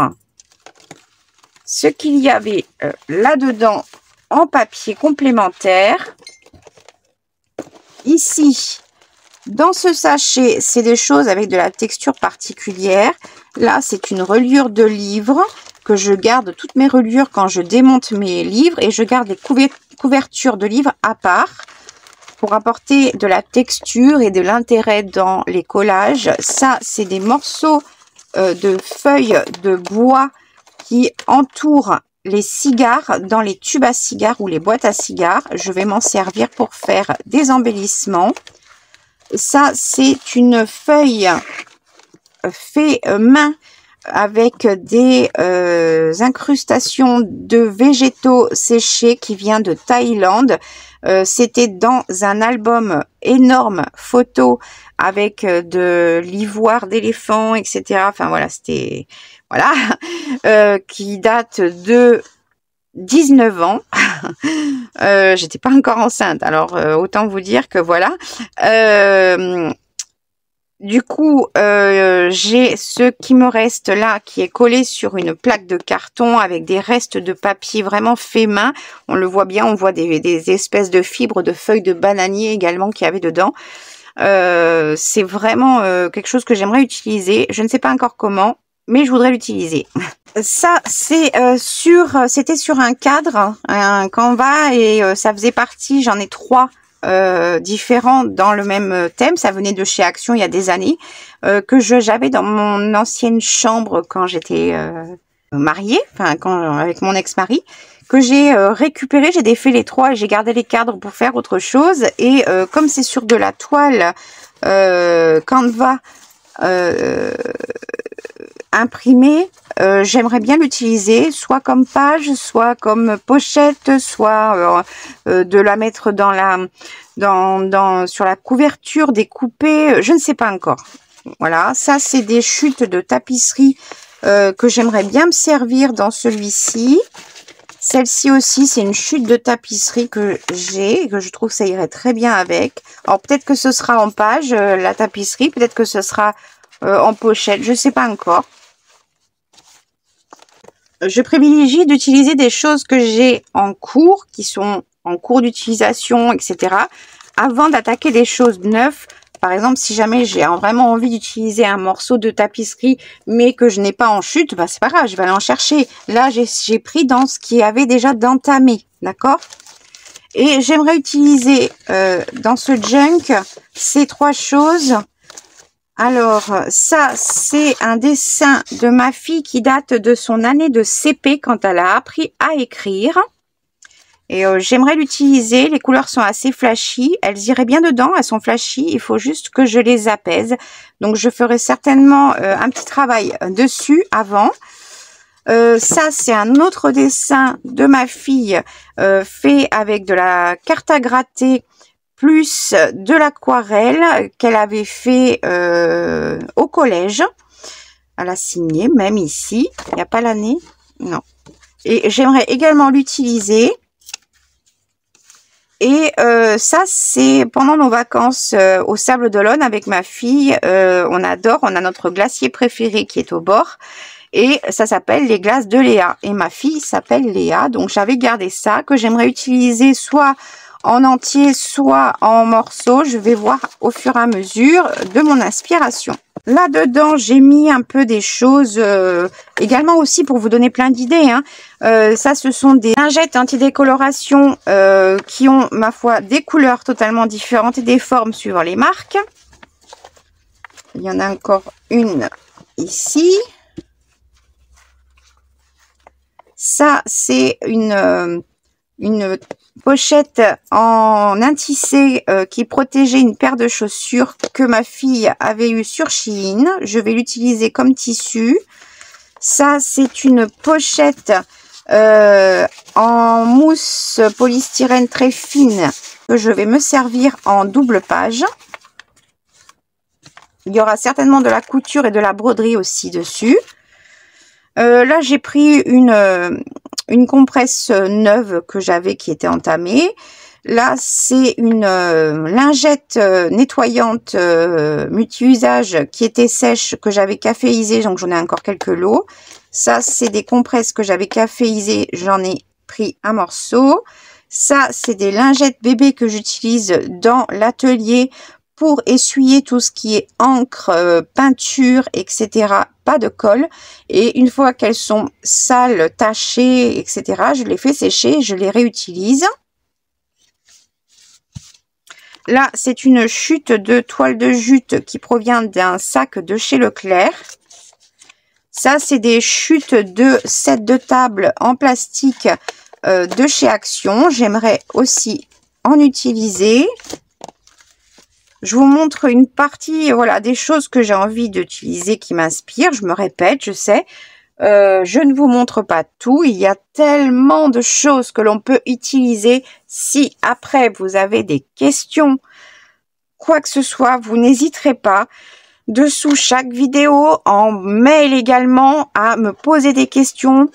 ce qu'il y avait là-dedans en papier complémentaire. Ici, dans ce sachet, c'est des choses avec de la texture particulière. Là, c'est une reliure de livre que je garde toutes mes reliures quand je démonte mes livres et je garde les couvertures de livres à part pour apporter de la texture et de l'intérêt dans les collages. Ça, c'est des morceaux de feuilles de bois qui entourent les cigares dans les tubes à cigares ou les boîtes à cigares. Je vais m'en servir pour faire des embellissements. Ça, c'est une feuille fait main avec des incrustations de végétaux séchés qui vient de Thaïlande. C'était dans un album énorme photo avec de l'ivoire d'éléphant, etc. Enfin voilà, c'était voilà qui date de 19 ans. J'étais pas encore enceinte, alors autant vous dire que voilà. Du coup, j'ai ce qui me reste là, qui est collé sur une plaque de carton avec des restes de papier vraiment fait main. On le voit bien, on voit des espèces de fibres de feuilles de bananier également qu'il y avait dedans. C'est vraiment quelque chose que j'aimerais utiliser. Je ne sais pas encore comment, mais je voudrais l'utiliser. Ça, c'est c'était sur un cadre, un Canva, et ça faisait partie, j'en ai 3 différents dans le même thème. Ça venait de chez Action il y a des années, que j'avais dans mon ancienne chambre quand j'étais mariée, enfin avec mon ex-mari, que j'ai récupéré. J'ai défait les 3 et j'ai gardé les cadres pour faire autre chose. Et comme c'est sur de la toile Canva imprimée, j'aimerais bien l'utiliser soit comme page, soit comme pochette, soit de la mettre sur la couverture, découpée, je ne sais pas encore. Voilà, ça c'est des chutes de tapisserie que j'aimerais bien me servir dans celui-ci. Celle-ci aussi, c'est une chute de tapisserie que j'ai, que je trouve que ça irait très bien avec. Alors peut-être que ce sera en page, la tapisserie, peut-être que ce sera en pochette, je ne sais pas encore. Je privilégie d'utiliser des choses que j'ai en cours, qui sont en cours d'utilisation, etc. avant d'attaquer des choses neuves. Par exemple, si jamais j'ai vraiment envie d'utiliser un morceau de tapisserie, mais que je n'ai pas en chute, bah c'est pas grave, je vais aller en chercher. Là, j'ai pris dans ce qui avait déjà d'entamé, d'accord? Et j'aimerais utiliser dans ce junk ces 3 choses. Alors, ça, c'est un dessin de ma fille qui date de son année de CP quand elle a appris à écrire. Et j'aimerais l'utiliser. Les couleurs sont assez flashy. Elles iraient bien dedans. Elles sont flashy. Il faut juste que je les apaise. Donc, je ferai certainement un petit travail dessus avant. Ça, c'est un autre dessin de ma fille fait avec de la carte à gratter plus de l'aquarelle qu'elle avait fait au collège. Elle a signé, même ici. Il n'y a pas l'année. Non. Et j'aimerais également l'utiliser. Et ça, c'est pendant nos vacances au Sable d'Olonne avec ma fille. On adore, on a notre glacier préféré qui est au bord. Et ça s'appelle les glaces de Léa. Et ma fille s'appelle Léa. Donc, j'avais gardé ça, que j'aimerais utiliser soit en entier, soit en morceaux. Je vais voir au fur et à mesure de mon inspiration. Là-dedans, j'ai mis un peu des choses également aussi pour vous donner plein d'idées. Hein. Ça, ce sont des lingettes anti-décoloration qui ont, ma foi, des couleurs totalement différentes et des formes suivant les marques. Il y en a encore une ici. Ça, c'est une pochette en intissé qui protégeait une paire de chaussures que ma fille avait eu sur Shein. Je vais l'utiliser comme tissu. Ça, c'est une pochette en mousse polystyrène très fine que je vais me servir en double page. Il y aura certainement de la couture et de la broderie aussi dessus. Là, j'ai pris une compresse neuve que j'avais qui était entamée. Là, c'est une lingette nettoyante multi-usage qui était sèche que j'avais caféisée, donc j'en ai encore quelques lots. Ça, c'est des compresses que j'avais caféisées, j'en ai pris un morceau. Ça, c'est des lingettes bébé que j'utilise dans l'atelier pour essuyer tout ce qui est encre, peinture, etc. pas de colle. Et une fois qu'elles sont sales, tachées, etc., je les fais sécher et je les réutilise. Là, c'est une chute de toile de jute qui provient d'un sac de chez Leclerc. Ça, c'est des chutes de sets de table en plastique de chez Action. J'aimerais aussi en utiliser. Je vous montre une partie, voilà, des choses que j'ai envie d'utiliser qui m'inspirent. Je me répète, je sais. Je ne vous montre pas tout. Il y a tellement de choses que l'on peut utiliser. Si après vous avez des questions, quoi que ce soit, vous n'hésiterez pas. Dessous chaque vidéo, en mail également, à me poser des questions.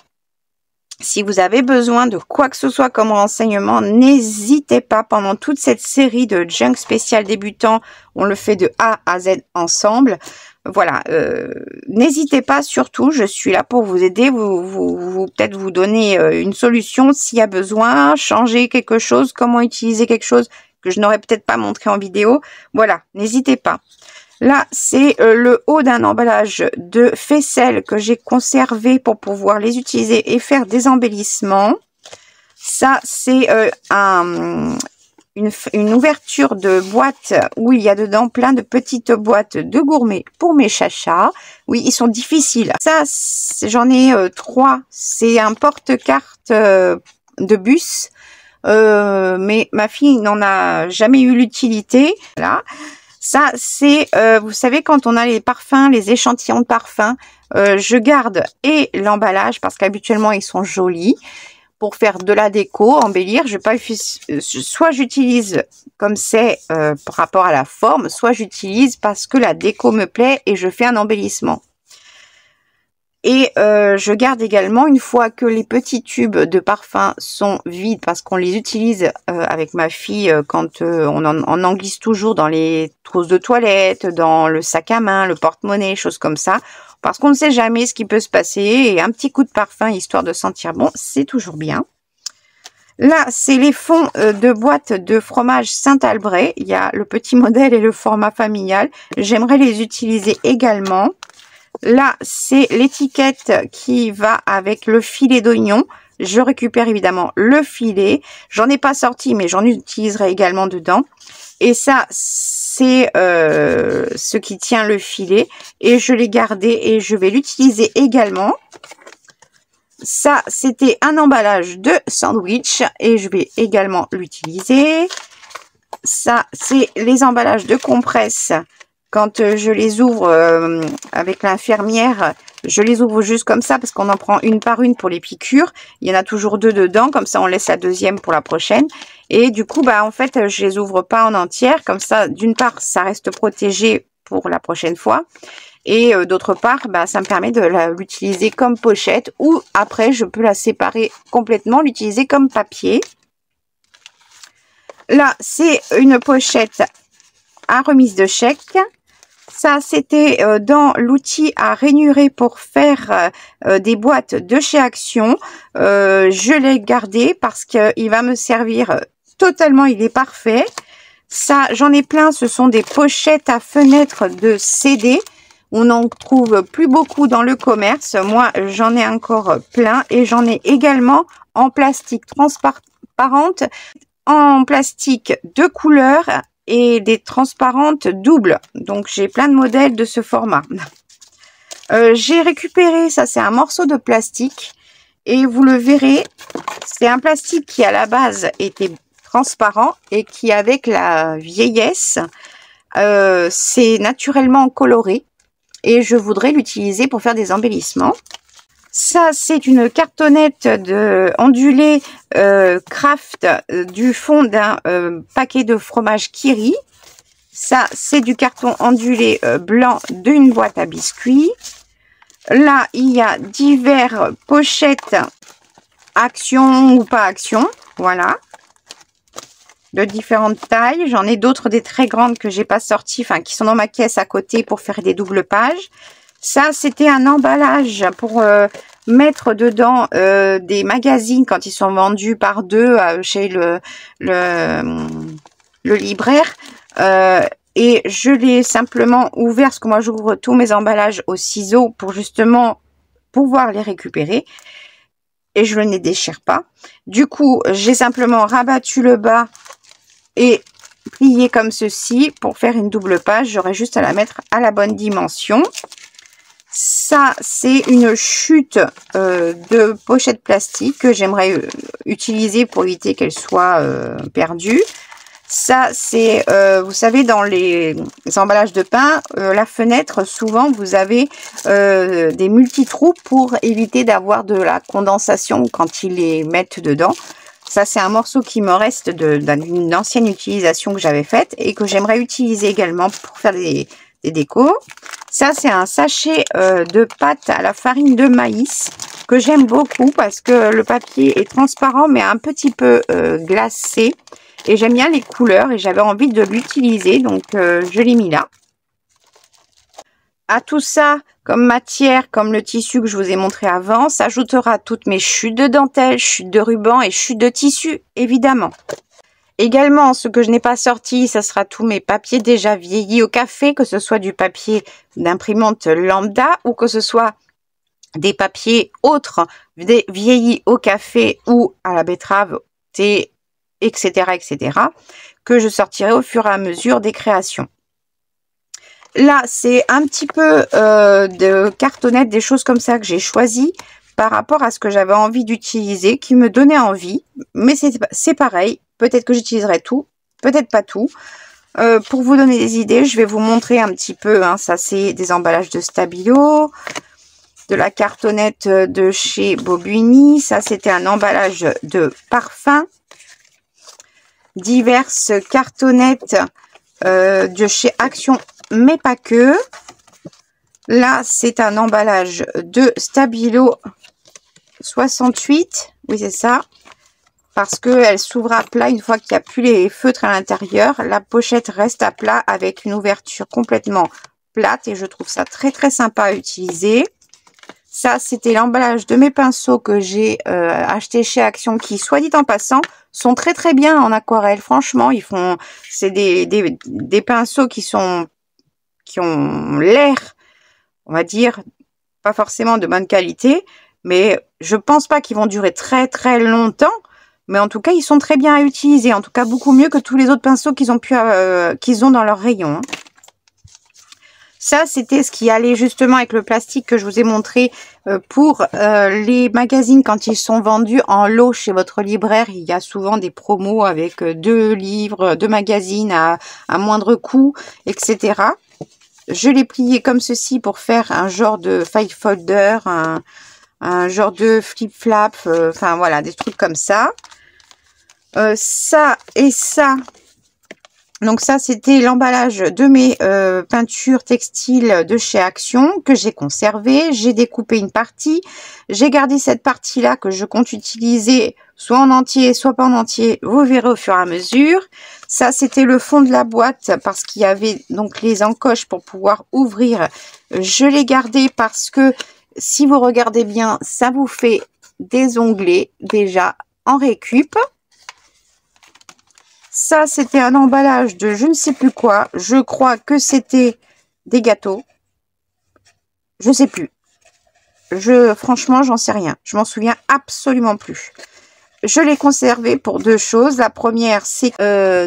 Si vous avez besoin de quoi que ce soit comme renseignement, n'hésitez pas. Pendant toute cette série de junk spécial débutant, on le fait de A à Z ensemble. Voilà, n'hésitez pas surtout, je suis là pour vous aider, peut-être vous donner une solution s'il y a besoin, changer quelque chose, comment utiliser quelque chose que je n'aurais peut-être pas montré en vidéo. Voilà, n'hésitez pas. Là, c'est le haut d'un emballage de faisselle que j'ai conservé pour pouvoir les utiliser et faire des embellissements. Ça, c'est une ouverture de boîte où il y a dedans plein de petites boîtes de gourmet pour mes chachas. Oui, ils sont difficiles. Ça, j'en ai 3. C'est un porte-carte de bus. Mais ma fille n'en a jamais eu l'utilité. Voilà. Ça, c'est, vous savez, quand on a les parfums, les échantillons de parfums, je garde et l'emballage parce qu'habituellement, ils sont jolis pour faire de la déco, embellir. Je vais pas, soit j'utilise comme c'est par rapport à la forme, soit j'utilise parce que la déco me plaît et je fais un embellissement. Et je garde également, une fois que les petits tubes de parfum sont vides, parce qu'on les utilise avec ma fille quand on en glisse toujours dans les trousses de toilette, dans le sac à main, le porte-monnaie, choses comme ça, parce qu'on ne sait jamais ce qui peut se passer, et un petit coup de parfum, histoire de sentir bon, c'est toujours bien. Là, c'est les fonds de boîte de fromage Saint-Albret. Il y a le petit modèle et le format familial. J'aimerais les utiliser également. Là, c'est l'étiquette qui va avec le filet d'oignon. Je récupère évidemment le filet. J'en ai pas sorti, mais j'en utiliserai également dedans. Et ça, c'est ce qui tient le filet. Et je l'ai gardé et je vais l'utiliser également. Ça, c'était un emballage de sandwich et je vais également l'utiliser. Ça, c'est les emballages de compresses. Quand je les ouvre avec l'infirmière, je les ouvre juste comme ça parce qu'on en prend une par une pour les piqûres. Il y en a toujours 2 dedans, comme ça on laisse la deuxième pour la prochaine. Et du coup, bah en fait, je les ouvre pas en entière. Comme ça, d'une part, ça reste protégé pour la prochaine fois. Et d'autre part, bah, ça me permet de l'utiliser comme pochette ou après, je peux la séparer complètement, l'utiliser comme papier. Là, c'est une pochette à remise de chèque. Ça, c'était dans l'outil à rainurer pour faire des boîtes de chez Action. Je l'ai gardé parce qu'il va me servir totalement, il est parfait. Ça, j'en ai plein, ce sont des pochettes à fenêtres de CD. On n'en trouve plus beaucoup dans le commerce. Moi, j'en ai encore plein et j'en ai également en plastique transparente, en plastique de couleur et des transparentes doubles. Donc, j'ai plein de modèles de ce format. J'ai récupéré, ça c'est un morceau de plastique et vous le verrez, c'est un plastique qui à la base était transparent et qui avec la vieillesse, c'est naturellement coloré. Et je voudrais l'utiliser pour faire des embellissements. Ça, c'est une cartonnette de ondulée Kraft du fond d'un paquet de fromage Kiri. Ça, c'est du carton ondulé blanc d'une boîte à biscuits. Là, il y a divers pochettes Action ou pas Action. Voilà. De différentes tailles. J'en ai d'autres des très grandes que j'ai pas sorties, enfin qui sont dans ma caisse à côté pour faire des doubles pages. Ça, c'était un emballage pour mettre dedans des magazines quand ils sont vendus par 2 chez le libraire. et je l'ai simplement ouvert, parce que moi j'ouvre tous mes emballages au ciseau pour justement pouvoir les récupérer. Et je ne les déchire pas. Du coup, j'ai simplement rabattu le bas et plié comme ceci pour faire une double page. J'aurais juste à la mettre à la bonne dimension. Ça, c'est une chute de pochette plastique que j'aimerais utiliser pour éviter qu'elle soit perdue. Ça, c'est, vous savez, dans les emballages de pain, la fenêtre, souvent, vous avez des multi-trous pour éviter d'avoir de la condensation quand ils les mettent dedans. Ça, c'est un morceau qui me reste d'une ancienne utilisation que j'avais faite et que j'aimerais utiliser également pour faire des décos. Ça, c'est un sachet de pâte à la farine de maïs que j'aime beaucoup parce que le papier est transparent mais un petit peu glacé. Et j'aime bien les couleurs et j'avais envie de l'utiliser, donc je l'ai mis là. À tout ça, comme matière, comme le tissu que je vous ai montré avant, s'ajoutera toutes mes chutes de dentelle, chutes de ruban et chutes de tissu, évidemment. Également, ce que je n'ai pas sorti, ça sera tous mes papiers déjà vieillis au café, que ce soit du papier d'imprimante lambda ou que ce soit des papiers autres vieillis au café ou à la betterave, thé, etc., etc., que je sortirai au fur et à mesure des créations. Là, c'est un petit peu de cartonnette, des choses comme ça que j'ai choisi par rapport à ce que j'avais envie d'utiliser, qui me donnait envie, mais c'est pareil, peut-être que j'utiliserai tout, peut-être pas tout. Pour vous donner des idées, je vais vous montrer un petit peu, hein, ça c'est des emballages de Stabilo, de la cartonnette de chez Bobuni, ça c'était un emballage de parfum, diverses cartonnettes de chez Action, mais pas que. Là, c'est un emballage de Stabilo 68. Oui, c'est ça. Parce qu'elle s'ouvre à plat une fois qu'il n'y a plus les feutres à l'intérieur. La pochette reste à plat avec une ouverture complètement plate. Et je trouve ça très, très sympa à utiliser. Ça, c'était l'emballage de mes pinceaux que j'ai acheté chez Action, qui, soit dit en passant, sont très très bien en aquarelle. Franchement, ils font, c'est des pinceaux qui ont l'air, on va dire, pas forcément de bonne qualité, mais je pense pas qu'ils vont durer très très longtemps. Mais en tout cas, ils sont très bien à utiliser. En tout cas, beaucoup mieux que tous les autres pinceaux qu'ils ont dans leur rayon. Hein. Ça, c'était ce qui allait justement avec le plastique que je vous ai montré pour les magazines quand ils sont vendus en lot chez votre libraire. Il y a souvent des promos avec 2 livres, 2 magazines à moindre coût, etc. Je l'ai plié comme ceci pour faire un genre de file folder, un genre de flip-flap, enfin voilà, des trucs comme ça. Ça et ça. Donc ça, c'était l'emballage de mes peintures textiles de chez Action que j'ai conservé. J'ai découpé une partie. J'ai gardé cette partie-là que je compte utiliser soit en entier, soit pas en entier. Vous verrez au fur et à mesure. Ça, c'était le fond de la boîte parce qu'il y avait donc les encoches pour pouvoir ouvrir. Je l'ai gardé parce que si vous regardez bien, ça vous fait des onglets déjà en récup. Ça, c'était un emballage de je ne sais plus quoi. Je crois que c'était des gâteaux. Je sais plus. Franchement, j'en sais rien. Je m'en souviens absolument plus. Je l'ai conservé pour 2 choses. La première, c'est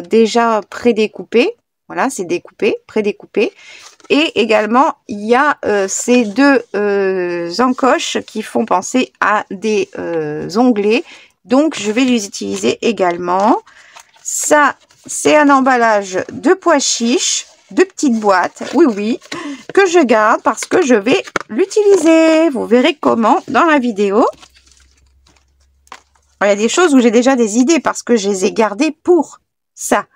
déjà prédécoupé. Voilà, c'est découpé, prédécoupé. Et également, il y a ces 2 encoches qui font penser à des onglets. Donc, je vais les utiliser également. Ça, c'est un emballage de pois chiches, de petites boîtes, oui, oui, que je garde parce que je vais l'utiliser. Vous verrez comment dans la vidéo. Il y a des choses où j'ai déjà des idées parce que je les ai gardées pour ça.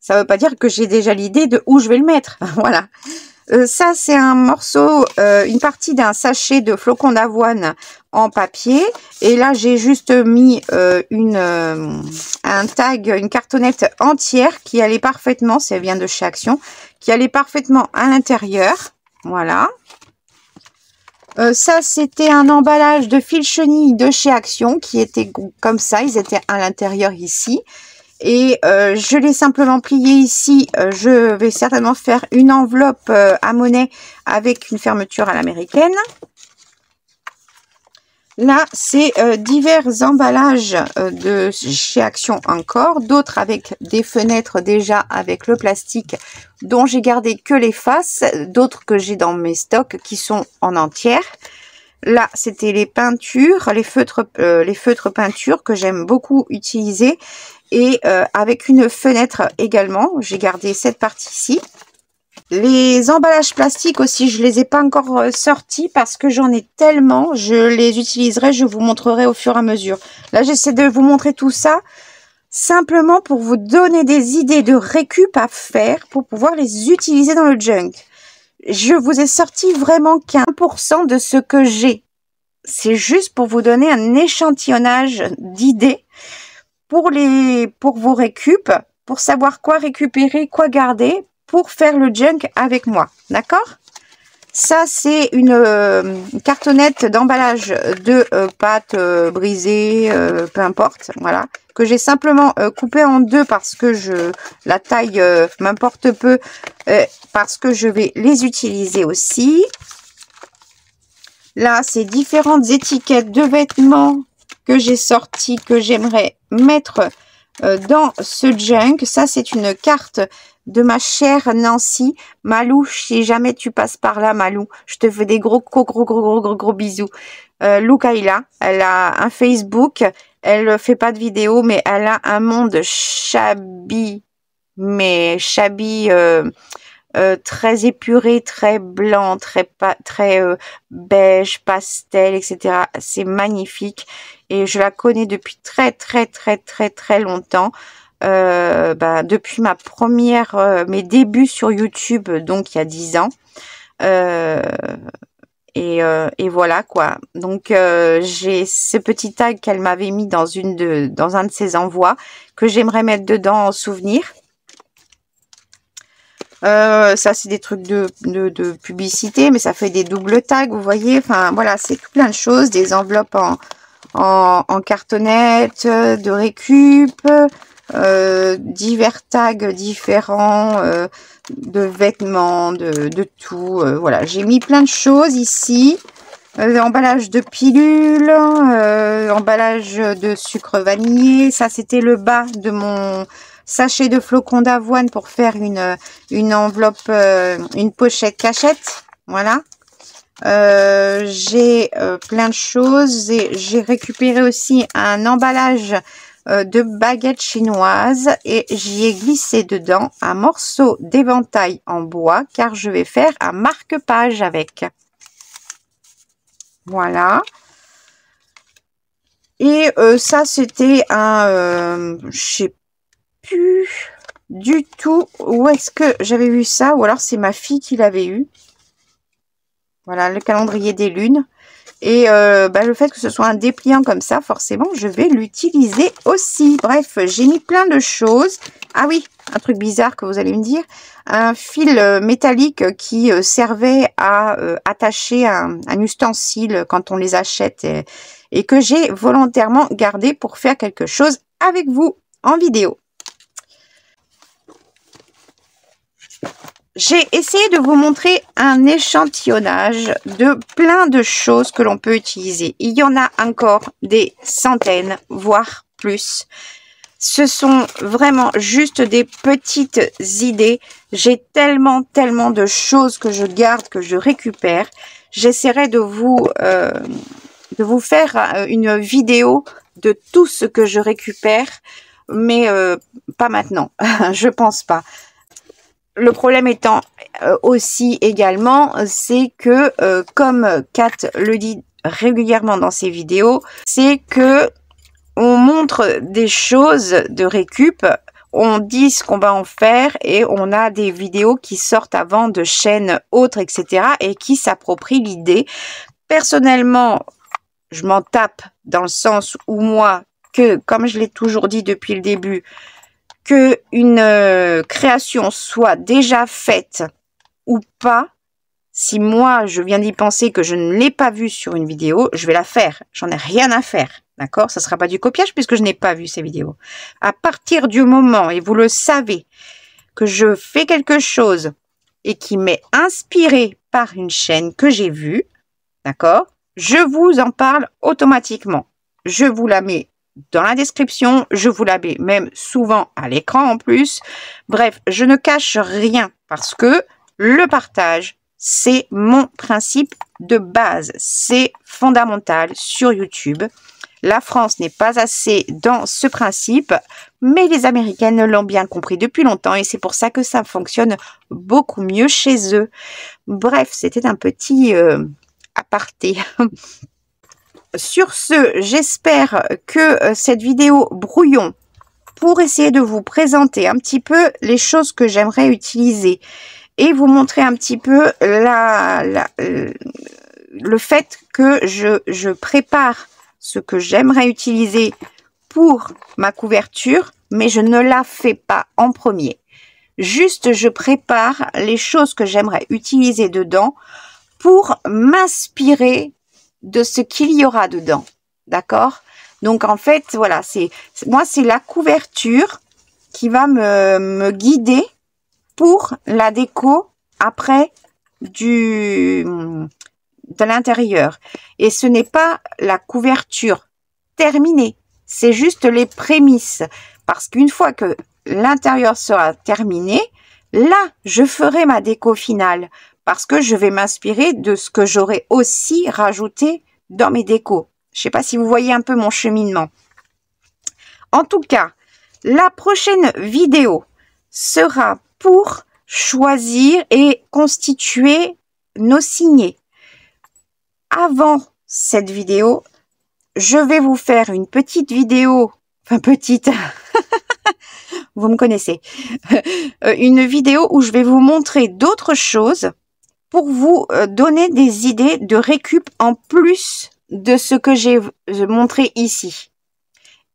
Ça ne veut pas dire que j'ai déjà l'idée de où je vais le mettre. Voilà. Ça, c'est un morceau, une partie d'un sachet de flocons d'avoine en papier. Et là, j'ai juste mis un tag, une cartonnette entière qui allait parfaitement, ça vient de chez Action, qui allait parfaitement à l'intérieur. Voilà. Ça, c'était un emballage de fil chenille de chez Action qui était comme ça. Ils étaient à l'intérieur ici. Et je l'ai simplement plié ici. Je vais certainement faire une enveloppe à monnaie avec une fermeture à l'américaine. Là, c'est divers emballages de chez Action encore, d'autres avec des fenêtres déjà avec le plastique dont j'ai gardé que les faces, d'autres que j'ai dans mes stocks qui sont en entière. Là, c'était les peintures, les feutres peintures que j'aime beaucoup utiliser et avec une fenêtre également. J'ai gardé cette partie-ci. Les emballages plastiques aussi, je les ai pas encore sortis parce que j'en ai tellement. Je les utiliserai, je vous montrerai au fur et à mesure. Là, j'essaie de vous montrer tout ça simplement pour vous donner des idées de récup à faire pour pouvoir les utiliser dans le junk. Je vous ai sorti vraiment 15% de ce que j'ai. C'est juste pour vous donner un échantillonnage d'idées pour vos récup, pour savoir quoi récupérer, quoi garder, pour faire le junk avec moi, d'accord? Ça, c'est une cartonnette d'emballage de pâtes brisées, peu importe, voilà, que j'ai simplement coupé en deux parce que la taille m'importe peu, parce que je vais les utiliser aussi. Là, c'est différentes étiquettes de vêtements que j'ai sorties, que j'aimerais mettre dans ce junk. Ça, c'est une carte de ma chère Nancy. Malou, si jamais tu passes par là, Malou, je te fais des gros bisous. Lou Kayla, elle a un Facebook, elle fait pas de vidéos, mais elle a un monde shabby, mais shabby, très épuré, très blanc, très beige, pastel, etc. C'est magnifique et je la connais depuis très longtemps. Depuis mes débuts sur YouTube, donc il y a 10 ans. Et voilà quoi. Donc j'ai ce petit tag qu'elle m'avait mis dans un de ses envois que j'aimerais mettre dedans en souvenir. Ça c'est des trucs de publicité, mais ça fait des doubles tags, vous voyez. Enfin voilà, c'est tout plein de choses, des enveloppes en cartonnette, de récup, divers tags différents, de vêtements, de tout. Voilà, j'ai mis plein de choses ici. Emballage de pilules, emballage de sucre vanillé. Ça, c'était le bas de mon sachet de flocons d'avoine pour faire une enveloppe, une pochette cachette. Voilà. J'ai plein de choses. Et j'ai récupéré aussi un emballage de baguettes chinoises et j'y ai glissé dedans un morceau d'éventail en bois car je vais faire un marque-page avec. Voilà. Et ça, c'était un... je sais plus du tout où est-ce que j'avais vu ça. Ou alors, c'est ma fille qui l'avait eu. Voilà, le calendrier des lunes. Et le fait que ce soit un dépliant comme ça, forcément, je vais l'utiliser aussi. Bref, j'ai mis plein de choses. Ah oui, un truc bizarre que vous allez me dire. Un fil métallique qui servait à attacher un ustensile quand on les achète et que j'ai volontairement gardé pour faire quelque chose avec vous en vidéo. J'ai essayé de vous montrer un échantillonnage de plein de choses que l'on peut utiliser. Il y en a encore des centaines, voire plus. Ce sont vraiment juste des petites idées. J'ai tellement de choses que je garde, que je récupère. J'essaierai de vous faire une vidéo de tout ce que je récupère, mais pas maintenant. Je pense pas. Le problème étant aussi également, c'est que, comme Kat le dit régulièrement dans ses vidéos, c'est que on montre des choses de récup, on dit ce qu'on va en faire et on a des vidéos qui sortent avant de chaînes autres, etc. et qui s'approprient l'idée. Personnellement, je m'en tape dans le sens où moi, comme je l'ai toujours dit depuis le début, que une création soit déjà faite ou pas, si moi je viens d'y penser que je ne l'ai pas vue sur une vidéo, je vais la faire. J'en ai rien à faire, D'accord? Ça ne sera pas du copiage puisque je n'ai pas vu ces vidéos. À partir du moment, et vous le savez, que je fais quelque chose et qui m'est inspiré par une chaîne que j'ai vue, d'accord? Je vous en parle automatiquement. Je vous la mets dans la description, je vous la mets même souvent à l'écran en plus. Bref, je ne cache rien parce que le partage, c'est mon principe de base. C'est fondamental sur YouTube. La France n'est pas assez dans ce principe, mais les Américaines l'ont bien compris depuis longtemps et c'est pour ça que ça fonctionne beaucoup mieux chez eux. Bref, c'était un petit aparté. Sur ce, j'espère que cette vidéo brouillon pour essayer de vous présenter un petit peu les choses que j'aimerais utiliser et vous montrer un petit peu le fait que je prépare ce que j'aimerais utiliser pour ma couverture, mais je ne la fais pas en premier. Juste, je prépare les choses que j'aimerais utiliser dedans pour m'inspirer de ce qu'il y aura dedans. D'accord? Donc, en fait, voilà, moi, c'est la couverture qui va me guider pour la déco après de l'intérieur. Et ce n'est pas la couverture terminée, c'est juste les prémices. Parce qu'une fois que l'intérieur sera terminé, là, je ferai ma déco finale. Parce que je vais m'inspirer de ce que j'aurai aussi rajouté dans mes décos. Je ne sais pas si vous voyez un peu mon cheminement. En tout cas, la prochaine vidéo sera pour choisir et constituer nos signets. Avant cette vidéo, je vais vous faire une petite vidéo, enfin petite, vous me connaissez, une vidéo où je vais vous montrer d'autres choses pour vous donner des idées de récup en plus de ce que j'ai montré ici.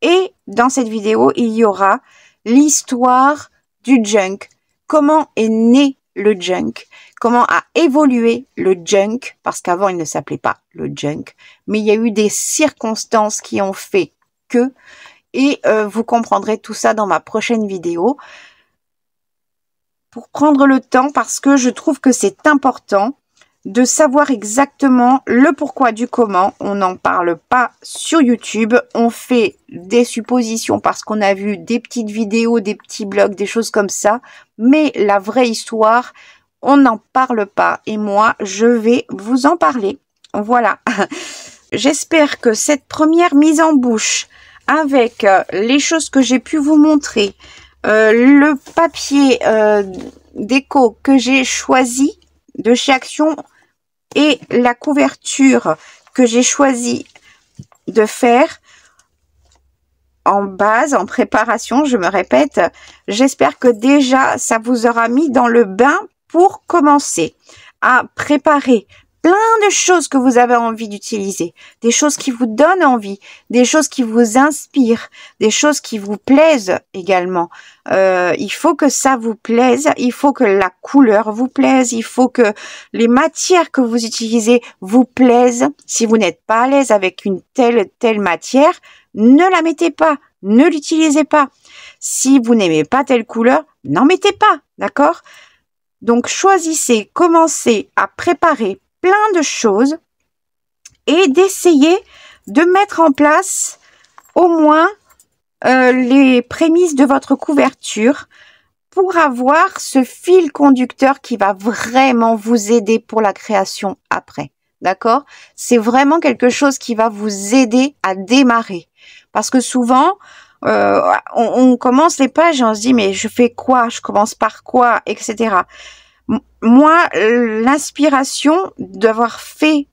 Et dans cette vidéo, il y aura l'histoire du junk, comment est né le junk, comment a évolué le junk, parce qu'avant il ne s'appelait pas le junk, mais il y a eu des circonstances qui ont fait que, et vous comprendrez tout ça dans ma prochaine vidéo, pour prendre le temps, parce que je trouve que c'est important de savoir exactement le pourquoi du comment. On n'en parle pas sur YouTube, on fait des suppositions parce qu'on a vu des petites vidéos, des petits blogs, des choses comme ça, mais la vraie histoire, on n'en parle pas et moi, je vais vous en parler. Voilà, j'espère que cette première mise en bouche avec les choses que j'ai pu vous montrer, le papier déco que j'ai choisi de chez Action et la couverture que j'ai choisi de faire en base, en préparation, je me répète, j'espère que déjà ça vous aura mis dans le bain pour commencer à préparer plein de choses que vous avez envie d'utiliser, des choses qui vous donnent envie, des choses qui vous inspirent, des choses qui vous plaisent également. Il faut que ça vous plaise, il faut que la couleur vous plaise, il faut que les matières que vous utilisez vous plaisent. Si vous n'êtes pas à l'aise avec une telle matière, ne la mettez pas, ne l'utilisez pas. Si vous n'aimez pas telle couleur, n'en mettez pas, d'accord? Donc choisissez, commencez à préparer plein de choses et d'essayer de mettre en place au moins les prémices de votre couverture pour avoir ce fil conducteur qui va vraiment vous aider pour la création après. D'accord? C'est vraiment quelque chose qui va vous aider à démarrer. Parce que souvent, on commence les pages et on se dit mais je fais quoi? Je commence par quoi? Etc. Moi, l'inspiration d'avoir fait,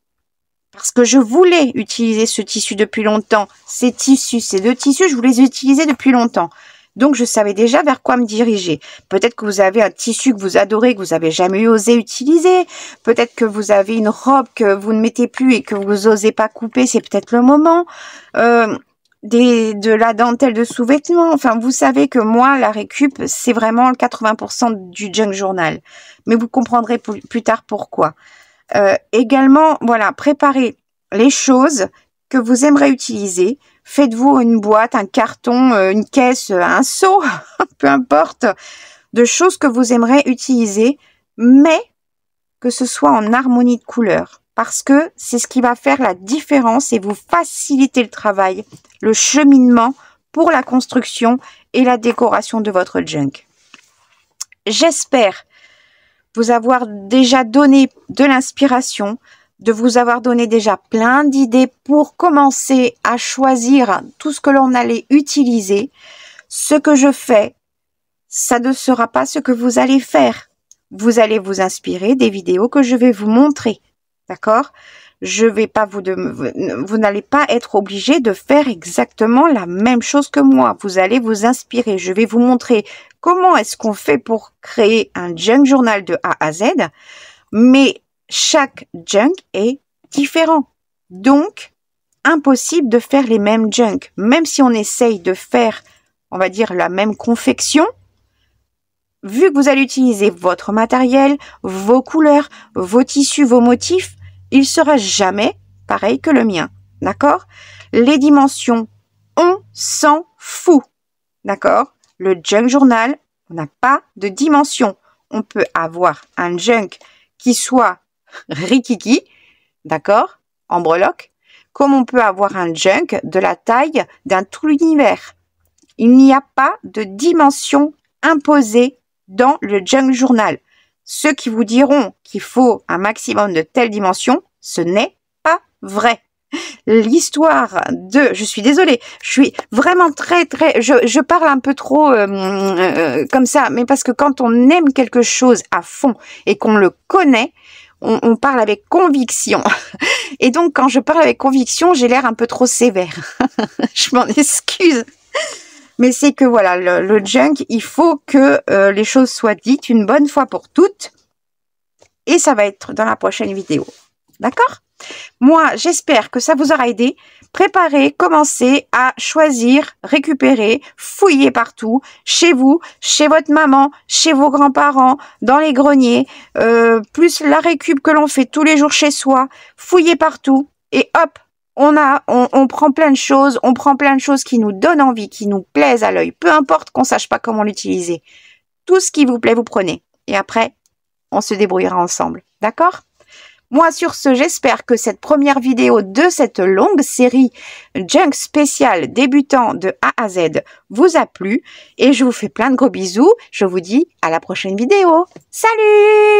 parce que je voulais utiliser ce tissu depuis longtemps, ces deux tissus, je voulais les utiliser depuis longtemps. Donc, je savais déjà vers quoi me diriger. Peut-être que vous avez un tissu que vous adorez, que vous avez jamais osé utiliser. Peut-être que vous avez une robe que vous ne mettez plus et que vous osez pas couper, c'est peut-être le moment. De la dentelle de sous-vêtements. Enfin, vous savez que moi, la récup, c'est vraiment 80% du junk journal. Mais vous comprendrez plus tard pourquoi. Également, voilà, préparez les choses que vous aimerez utiliser. Faites-vous une boîte, un carton, une caisse, un seau, peu importe, de choses que vous aimerez utiliser, mais que ce soit en harmonie de couleurs. Parce que c'est ce qui va faire la différence et vous faciliter le travail, le cheminement pour la construction et la décoration de votre junk. J'espère vous avoir déjà donné de l'inspiration, de vous avoir donné déjà plein d'idées pour commencer à choisir tout ce que l'on allait utiliser. Ce que je fais, ça ne sera pas ce que vous allez faire. Vous allez vous inspirer des vidéos que je vais vous montrer. D'accord? Je vais pas vous n'allez pas être obligé de faire exactement la même chose que moi. Vous allez vous inspirer. Je vais vous montrer comment est-ce qu'on fait pour créer un junk journal de A à Z. Mais chaque junk est différent. Donc, impossible de faire les mêmes junk. Même si on essaye de faire, on va dire, la même confection, vu que vous allez utiliser votre matériel, vos couleurs, vos tissus, vos motifs, il sera jamais pareil que le mien. D'accord? Les dimensions, on s'en fout. D'accord? Le junk journal, on n'a pas de dimension. On peut avoir un junk qui soit rikiki, d'accord? En breloque, comme on peut avoir un junk de la taille d'un tout l'univers. Il n'y a pas de dimension imposée dans le junk journal. Ceux qui vous diront qu'il faut un maximum de telle dimension, ce n'est pas vrai. L'histoire de... Je suis désolée, je suis vraiment je parle un peu trop comme ça, mais parce que quand on aime quelque chose à fond et qu'on le connaît, on parle avec conviction. Et donc, quand je parle avec conviction, j'ai l'air un peu trop sévère. Je m'en excuse. Mais c'est que voilà, le junk, il faut que les choses soient dites une bonne fois pour toutes. Et ça va être dans la prochaine vidéo. D'accord? Moi, j'espère que ça vous aura aidé. Préparez, commencez à choisir, récupérer, fouiller partout, chez vous, chez votre maman, chez vos grands-parents, dans les greniers, plus la récup que l'on fait tous les jours chez soi. Fouillez partout et hop, on prend plein de choses, qui nous donnent envie, qui nous plaisent à l'œil. Peu importe qu'on sache pas comment l'utiliser. Tout ce qui vous plaît, vous prenez. Et après, on se débrouillera ensemble. D'accord? Moi, sur ce, j'espère que cette première vidéo de cette longue série Junk spécial débutant de A à Z vous a plu. Et je vous fais plein de gros bisous. Je vous dis à la prochaine vidéo. Salut!